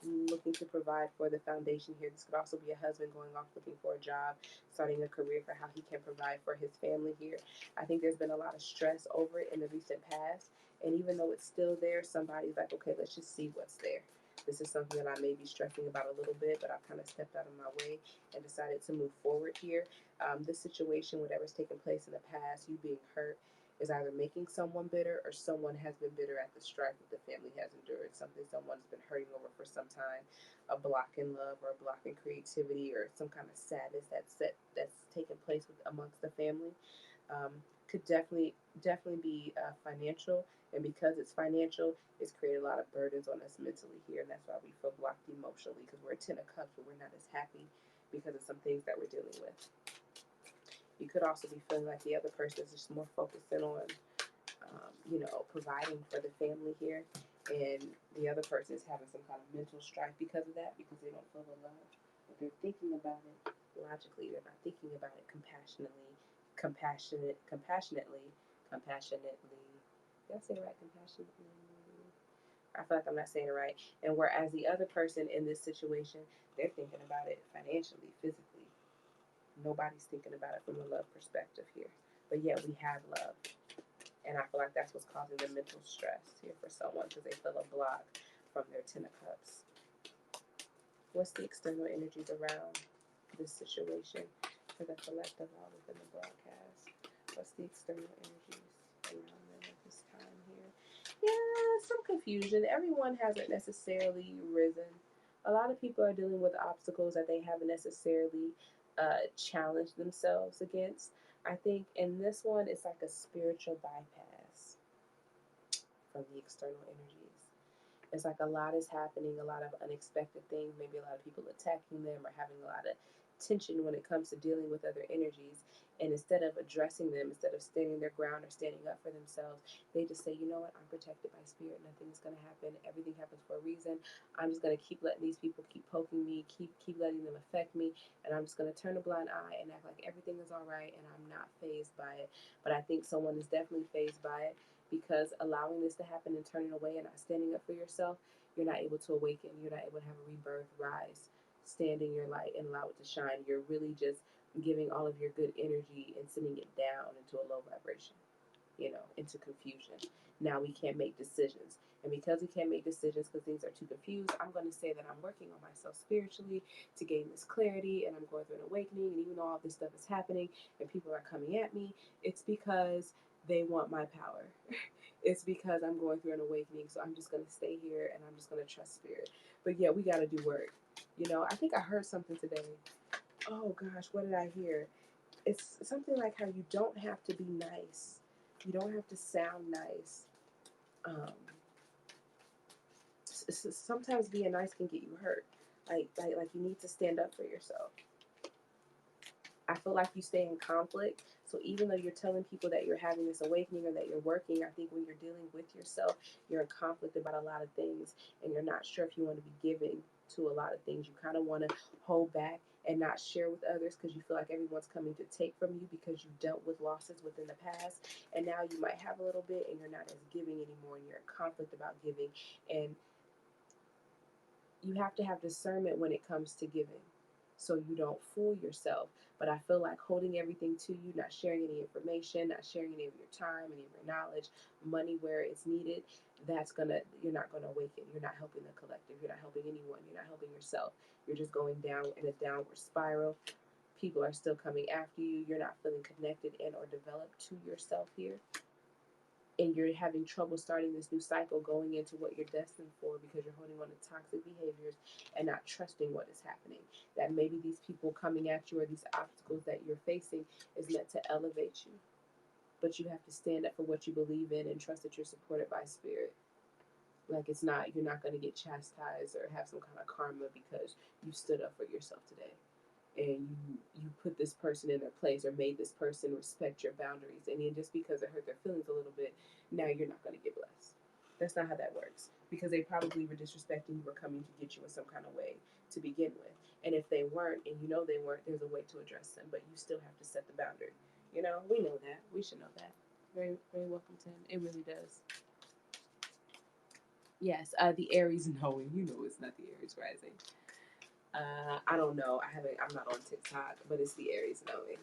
Looking to provide for the foundation here. This could also be a husband going off looking for a job, starting a career for how he can provide for his family here. I think there's been a lot of stress over it in the recent past, and even though it's still there, somebody's like, okay, let's just see what's there. This is something that I may be stressing about a little bit, but I've kind of stepped out of my way and decided to move forward here. This situation, whatever's taken place in the past, you being hurt, is either making someone bitter or someone has been bitter at the strife that the family has endured. Something someone's been hurting over for some time, a block in love or a block in creativity or some kind of sadness that's taken place amongst the family. Could definitely be financial, and because it's financial, it's created a lot of burdens on us mentally here, and that's why we feel blocked emotionally because we're a Ten of Cups, but we're not as happy because of some things that we're dealing with. You could also be feeling like the other person is just more focusing on, providing for the family here, and the other person is having some kind of mental strife because of that, because they don't feel the love. But they're thinking about it logically. They're not thinking about it compassionately. Did I say it right? Compassionately. I feel like I'm not saying it right. And whereas the other person in this situation, they're thinking about it financially, physically. Nobody's thinking about it from a love perspective here. But yet we have love. And I feel like that's what's causing the mental stress here for someone, because they feel a block from their Ten of Cups. What's the external energies around this situation for the collective all within the broadcast? What's the external energies around them at this time here? Yeah, some confusion. Everyone hasn't necessarily risen. A lot of people are dealing with obstacles that they haven't necessarily challenged themselves against. I think in this one, it's like a spiritual bypass from the external energies. It's like a lot is happening, a lot of unexpected things, maybe a lot of people attacking them or having a lot of tension when it comes to dealing with other energies. And instead of addressing them, instead of standing their ground or standing up for themselves, they just say, you know what, I'm protected by spirit. Nothing's going to happen. Everything happens for a reason. I'm just going to keep letting these people keep poking me, keep letting them affect me. And I'm just going to turn a blind eye and act like everything is all right. And I'm not fazed by it. But I think someone is definitely fazed by it, because allowing this to happen and turning away and not standing up for yourself, you're not able to awaken. You're not able to have a rebirth, rise, stand in your light and allow it to shine. You're really just giving all of your good energy and sending it down into a low vibration, into confusion. Now we can't make decisions. And because we can't make decisions because things are too confused, I'm going to say that I'm working on myself spiritually to gain this clarity, and I'm going through an awakening. And even though all this stuff is happening and people are coming at me, it's because they want my power. It's because I'm going through an awakening. So I'm just going to stay here and I'm just going to trust spirit. But yeah, we got to do work. I think I heard something today. Oh gosh, what did I hear? It's something like how you don't have to be nice. You don't have to sound nice. Um, Sometimes being nice can get you hurt. Like you need to stand up for yourself. I feel like you stay in conflict. So even though you're telling people that you're having this awakening or that you're working, I think when you're dealing with yourself, you're in conflict about a lot of things, and you're not sure if you want to be giving to a lot of things. You kind of want to hold back and not share with others because you feel like everyone's coming to take from you because you've dealt with losses within the past, and now you might have a little bit and you're not as giving anymore, and you're in conflict about giving. And you have to have discernment when it comes to giving so you don't fool yourself. But I feel like holding everything to you, not sharing any information, not sharing any of your time, any of your knowledge, money where it's needed, you're not gonna awaken. You're not helping the collective. You're not helping anyone. You're not helping yourself. You're just going down in a downward spiral. People are still coming after you. You're not feeling connected and or developed to yourself here, and you're having trouble starting this new cycle going into what you're destined for because you're holding on to toxic behaviors and not trusting what is happening. That maybe these people coming at you or these obstacles that you're facing is meant to elevate you. But you have to stand up for what you believe in and trust that you're supported by spirit. Like you're not going to get chastised or have some kind of karma because you stood up for yourself today. And you put this person in their place or made this person respect your boundaries, and then just because it hurt their feelings a little bit, now you're not going to get blessed. That's not how that works, because they probably were disrespecting you, were coming to get you in some kind of way to begin with. And if they weren't, and you know they weren't, there's a way to address them, but you still have to set the boundary. We know that. We should know that. Very, very welcome, Tim. It really does. Yes, the Aries knowing. You know it's not the Aries rising. I don't know. I'm not on TikTok, but it's the Aries knowing.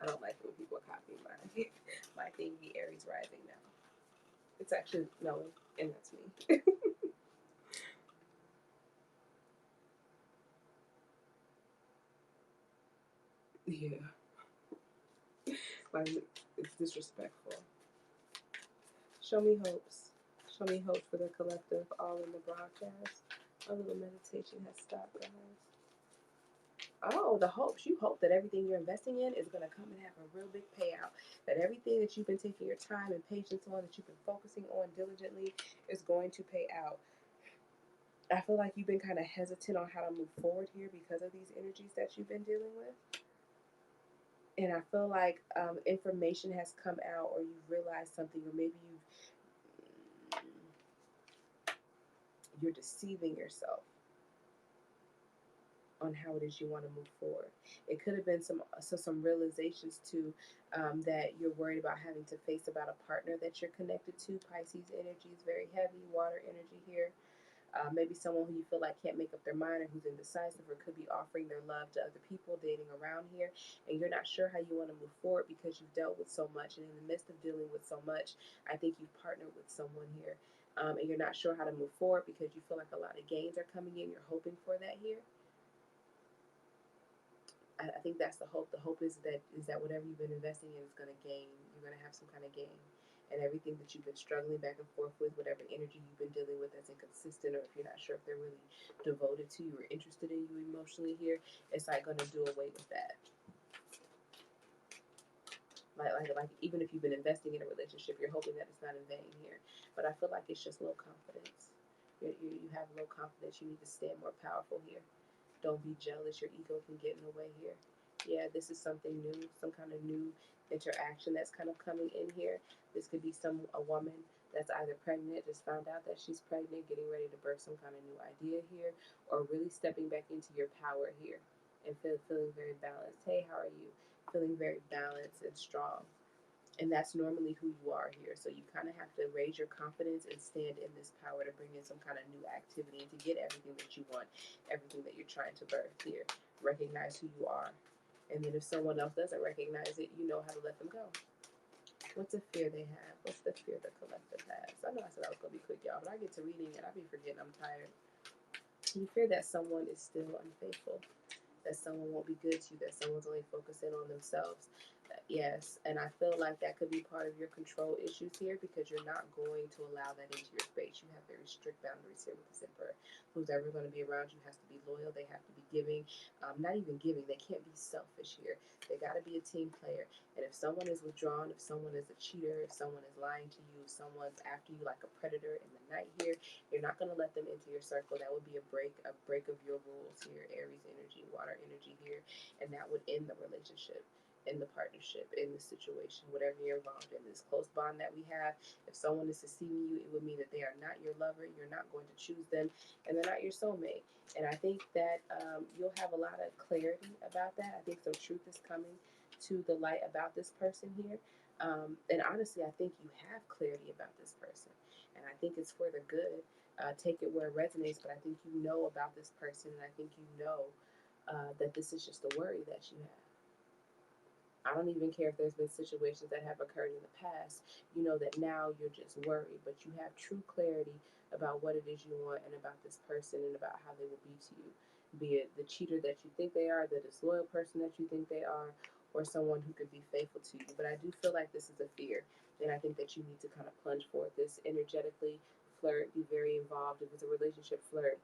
I don't like when people copy my thing. The Aries rising now. It's actually knowing, and that's me. Yeah, like it's disrespectful. Show me hopes. Show me hope for the collective. All in the broadcast. A little meditation has stopped, guys. Oh, the hopes. You hope that everything you're investing in is going to come and have a real big payout. That everything that you've been taking your time and patience on, that you've been focusing on diligently, is going to pay out. I feel like you've been kind of hesitant on how to move forward here because of these energies that you've been dealing with. And I feel like information has come out, or you've realized something, or maybe you're deceiving yourself on how it is you want to move forward. It could have been some realizations too, that you're worried about having to face about a partner that you're connected to. Pisces energy is very heavy, water energy here. Maybe someone who you feel like can't make up their mind or who's indecisive or could be offering their love to other people dating around here, and you're not sure how you want to move forward because you've dealt with so much, and in the midst of dealing with so much, I think you've partnered with someone here, and you're not sure how to move forward because you feel like a lot of gains are coming in. You're hoping for that here. I think that's the hope. The hope is that whatever you've been investing in is going to gain. You're going to have some kind of gain, and everything that you've been struggling back and forth with, whatever energy you've been dealing with that's inconsistent, or if you're not sure if they're really devoted to you or interested in you emotionally here, it's like going to do away with that. Like even if you've been investing in a relationship, you're hoping that it's not in vain here. But I feel like it's just low confidence. You have low confidence. You need to stand more powerful here. Don't be jealous. Your ego can get in the way here. Yeah, this is something new, some kind of new interaction that's kind of coming in here. This could be a woman that's either pregnant, just found out that she's pregnant, getting ready to birth some kind of new idea here, or really stepping back into your power here and feeling very balanced. Hey, how are you? Feeling very balanced and strong. And that's normally who you are here. So you kind of have to raise your confidence and stand in this power to bring in some kind of new activity and to get everything that you want, everything that you're trying to birth here. Recognize who you are. And then if someone else doesn't recognize it, you know how to let them go. What's the fear they have? What's the fear the collective has? I know I said I was going to be quick, y'all, but I get to reading and I be forgetting I'm tired. You fear that someone is still unfaithful, that someone won't be good to you, that someone's only focusing on themselves. Yes, and I feel like that could be part of your control issues here because you're not going to allow that into your space. You have very strict boundaries here with this emperor. Who's ever going to be around you has to be loyal. They have to be giving. Not even giving. They can't be selfish here. They got to be a team player. And if someone is withdrawn, if someone is a cheater, if someone is lying to you, if someone's after you like a predator in the night here, you're not going to let them into your circle. That would be a break of your rules here. Aries energy, water energy here, and that would end the relationship, in the partnership, in the situation, whatever you're involved in. This close bond that we have, if someone is deceiving you, it would mean that they are not your lover. You're not going to choose them, and they're not your soulmate. And I think that you'll have a lot of clarity about that. I think some truth is coming to the light about this person here. And honestly, I think you have clarity about this person, and I think it's for the good. Take it where it resonates, but I think you know about this person, and I think you know that this is just a worry that you have. I don't even care if there's been situations that have occurred in the past. You know that now you're just worried, but you have true clarity about what it is you want and about this person and about how they will be to you. Be it the cheater that you think they are, the disloyal person that you think they are, or someone who could be faithful to you. But I do feel like this is a fear, and I think that you need to kind of plunge forward this energetically, flirt, be very involved. If it's a relationship, flirt.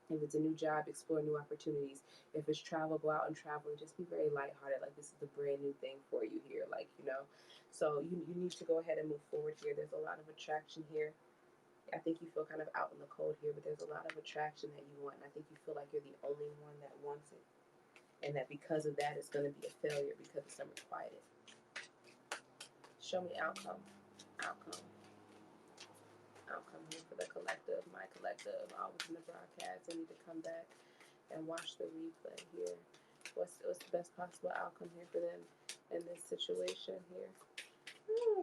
If it's a new job, explore new opportunities. If it's travel, go out and travel and just be very lighthearted. Like this is a brand new thing for you here. So you need to go ahead and move forward here. There's a lot of attraction here. I think you feel kind of out in the cold here, but there's a lot of attraction that you want. And I think you feel like you're the only one that wants it. And that because of that, it's going to be a failure because it's unrequited. Show me outcome. Outcome. Outcome here for the collective. My collective. I was in the broadcast. I need to come back and watch the replay here. What's the best possible outcome here for them in this situation here?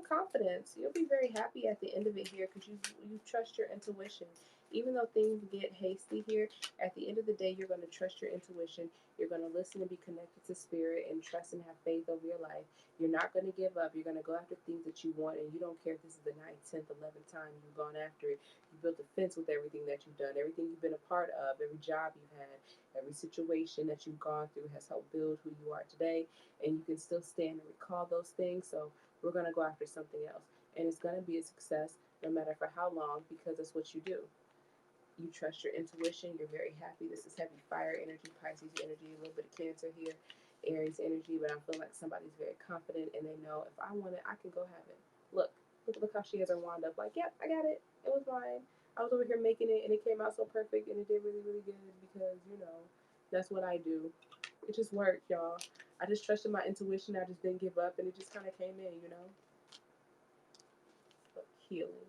Confidence. You'll be very happy at the end of it here because you trust your intuition. Even though things get hasty here, at the end of the day, you're going to trust your intuition. You're going to listen and be connected to spirit and trust and have faith over your life. You're not going to give up. You're going to go after things that you want, and you don't care if this is the 9th, 10th, 11th time you've gone after it. You built a fence with everything that you've done, everything you've been a part of, every job you've had, every situation that you've gone through has helped build who you are today, and you can still stand and recall those things. So we're going to go after something else. And it's going to be a success no matter for how long because it's what you do. You trust your intuition. You're very happy. This is heavy fire energy, Pisces energy, a little bit of Cancer here, Aries energy. But I feel like somebody's very confident and they know if I want it, I can go have it. Look how she has her wand up. Like, yep, I got it. It was mine. I was over here making it and it came out so perfect and it did really, really good because, that's what I do. It just worked, y'all. I just trusted my intuition. I just didn't give up, and it just kind of came in. But healing,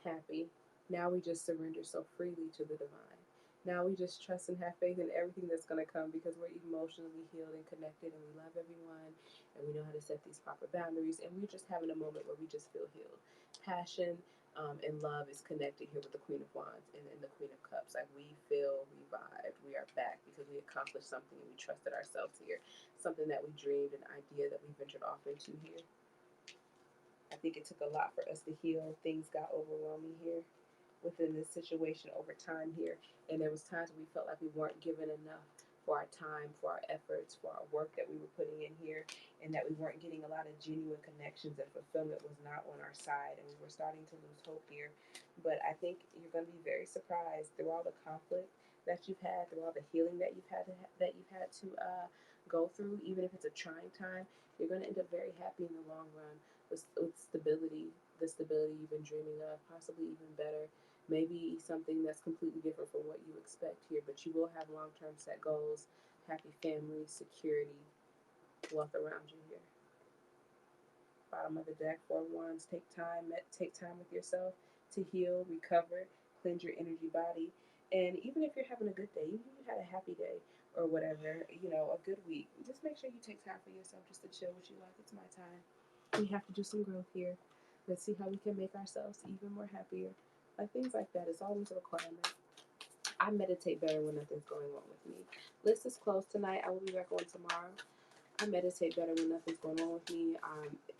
happy. Now we just surrender so freely to the divine. Now we just trust and have faith in everything that's going to come because we're emotionally healed and connected, and we love everyone, and we know how to set these proper boundaries, and we're just having a moment where we just feel healed. Passion and love is connected here with the Queen of Wands and the Queen of Cups. Like we feel revived. We are back because we accomplished something and we trusted ourselves here. Something that we dreamed, an idea that we ventured off into here. I think it took a lot for us to heal. Things got overwhelming here within this situation over time here. And there was times when we felt like we weren't given enough for our time, for our efforts, for our work that we were putting in here, and that we weren't getting a lot of genuine connections and fulfillment was not on our side, and we were starting to lose hope here. But I think you're going to be very surprised through all the conflict that you've had, through all the healing that you've had to go through, even if it's a trying time, you're going to end up very happy in the long run with stability, the stability you've been dreaming of, possibly even better. Maybe something that's completely different from what you expect here, but you will have long term set goals, happy family, security, wealth around you here. Bottom of the deck, Four of Wands. Take time with yourself to heal, recover, cleanse your energy body. And even if you're having a good day, even if you had a happy day or whatever, a good week, just make sure you take time for yourself just to chill what you like. It's my time. We have to do some growth here. Let's see how we can make ourselves even more happier. Like things like that is always a requirement. I meditate better when nothing's going on with me. List is closed tonight. I will be back on tomorrow. I meditate better when nothing's going on with me.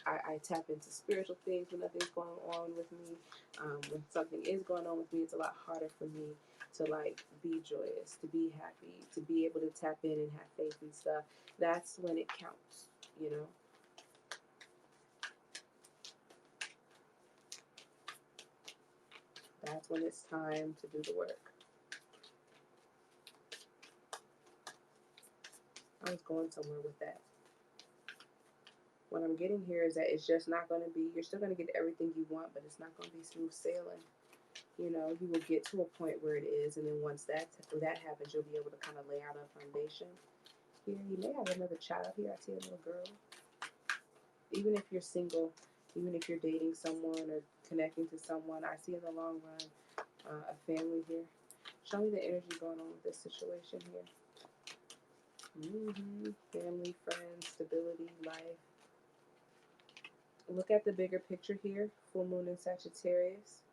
I tap into spiritual things when nothing's going on with me. When something is going on with me, it's a lot harder for me to like be joyous, to be happy, to be able to tap in and have faith and stuff. That's when it counts, you know. That's when it's time to do the work. I was going somewhere with that. What I'm getting here is that it's just not going to be, you're still going to get everything you want, but it's not going to be smooth sailing. You know, you will get to a point where it is, and then once that happens, you'll be able to kind of lay out a foundation. Here, you may have another child here. I see a little girl. Even if you're single, even if you're dating someone or connecting to someone, I see in the long run a family here. Show me the energy going on with this situation here. Family, friends, stability, life. Look at the bigger picture here. Full moon in Sagittarius.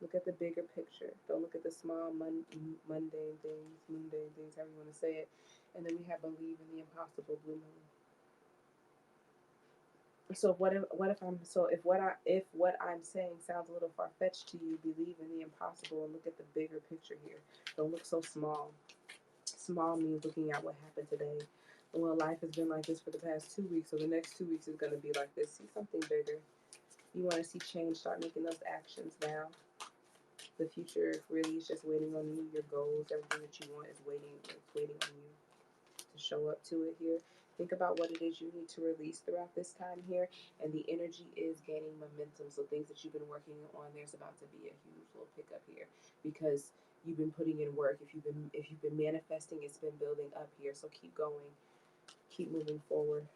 Look at the bigger picture. Don't look at the small, mundane things, however you want to say it. And then we have believe in the impossible, blue moon. So if what I'm saying sounds a little far fetched to you, believe in the impossible and look at the bigger picture here. Don't look so small. Small means looking at what happened today. Well, life has been like this for the past 2 weeks, so the next 2 weeks is going to be like this. See something bigger. You want to see change, start making those actions now. The future really is just waiting on you. Your goals, everything that you want is waiting. It's waiting on you to show up to it here. Think about what it is you need to release throughout this time here, and the energy is gaining momentum. So things that you've been working on, there's about to be a huge little pickup here because you've been putting in work. If you've been manifesting, it's been building up here. So keep going, keep moving forward.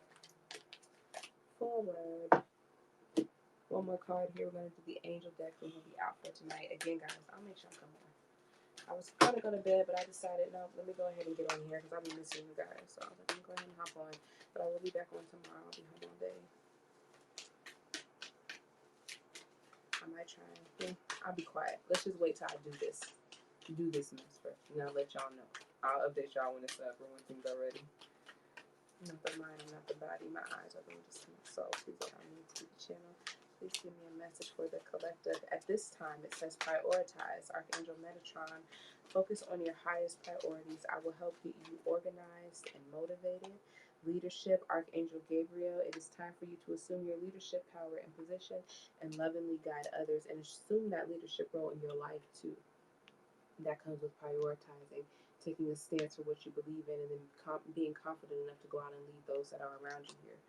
Forward. One more card here. We're gonna do the angel deck. We're gonna be out for tonight. Again, guys, I'll make sure I come on. I was gonna go to bed, but I decided no. Let me go ahead and get on here because I'll be missing you guys. So I was like, let me go ahead and hop on. But I will be back on tomorrow. I'll be home all day. I might try. I'll be quiet. Let's just wait till I do this mess first, and I'll let y'all know. I'll update y'all when it's up or when things are ready. I'm not the mind, I'm not the body. My eyes are going to see my soul. Please allow me to the channel. Please give me a message for the collective. At this time, it says prioritize. Archangel Metatron, focus on your highest priorities. I will help get you organized and motivated. Leadership, Archangel Gabriel, it is time for you to assume your leadership power and position and lovingly guide others and assume that leadership role in your life too. That comes with prioritizing, taking a stance for what you believe in, and then being confident enough to go out and lead those that are around you here.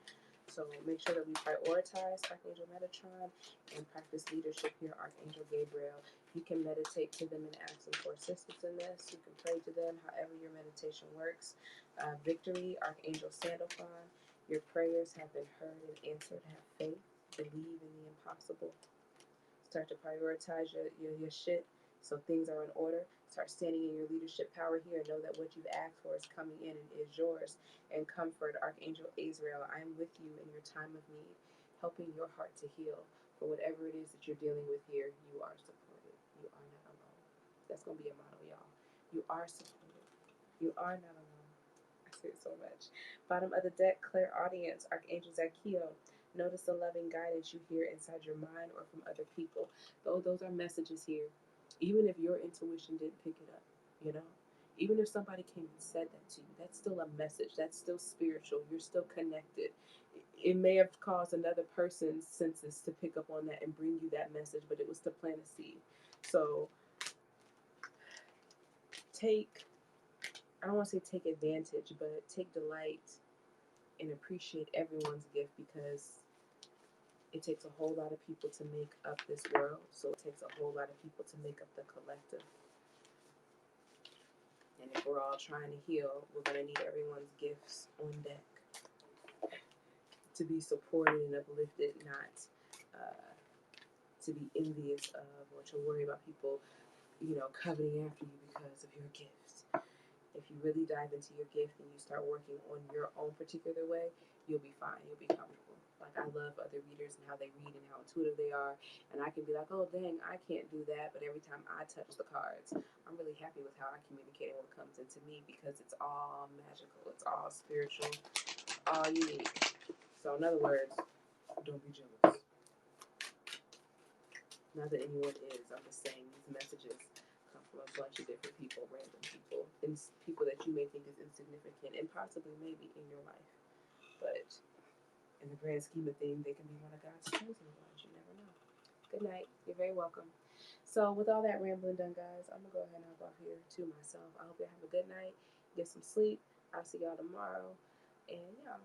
So make sure that we prioritize Archangel Metatron and practice leadership here, Archangel Gabriel. You can meditate to them and ask them for assistance in this. You can pray to them, however your meditation works. Victory, Archangel Sandalphon. Your prayers have been heard and answered. Have faith. Believe in the impossible. Start to prioritize your shit so things are in order. Start standing in your leadership power here. Know that what you've asked for is coming in and is yours. And comfort, Archangel Azrael, I am with you in your time of need, helping your heart to heal. For whatever it is that you're dealing with here, you are supported. You are not alone. That's going to be a motto, y'all. You are supported. You are not alone. I say it so much. Bottom of the deck, clear audience, Archangel Zakiel. Notice the loving guidance you hear inside your mind or from other people. Those are messages here. Even if your intuition didn't pick it up, you know? Even if somebody came and said that to you, that's still a message. That's still spiritual. You're still connected. It may have caused another person's senses to pick up on that and bring you that message, but it was to plant a seed. So take I don't want to say take advantage, but take delight and appreciate everyone's gift, because it takes a whole lot of people to make up this world. So it takes a whole lot of people to make up the collective. And if we're all trying to heal, we're going to need everyone's gifts on deck to be supported and uplifted, not to be envious of or to worry about people, coveting after you because of your gifts. If you really dive into your gift and you start working on your own particular way, you'll be fine. You'll be comfortable. Like, I love other readers and how they read and how intuitive they are. And I can be like, oh, dang, I can't do that. But every time I touch the cards, I'm really happy with how I communicate and what comes into me, because it's all magical. It's all spiritual, all unique. So, in other words, don't be jealous. Not that anyone is. I'm just saying these messages come from a bunch of different people, random people, and people that you may think is insignificant and possibly maybe in your life. But in the grand scheme of things, they can be one of God's chosen ones. You never know. Good night. You're very welcome. So with all that rambling done, guys, I'm going to go ahead and hop off here to myself. I hope you have a good night. Get some sleep. I'll see y'all tomorrow. And yeah.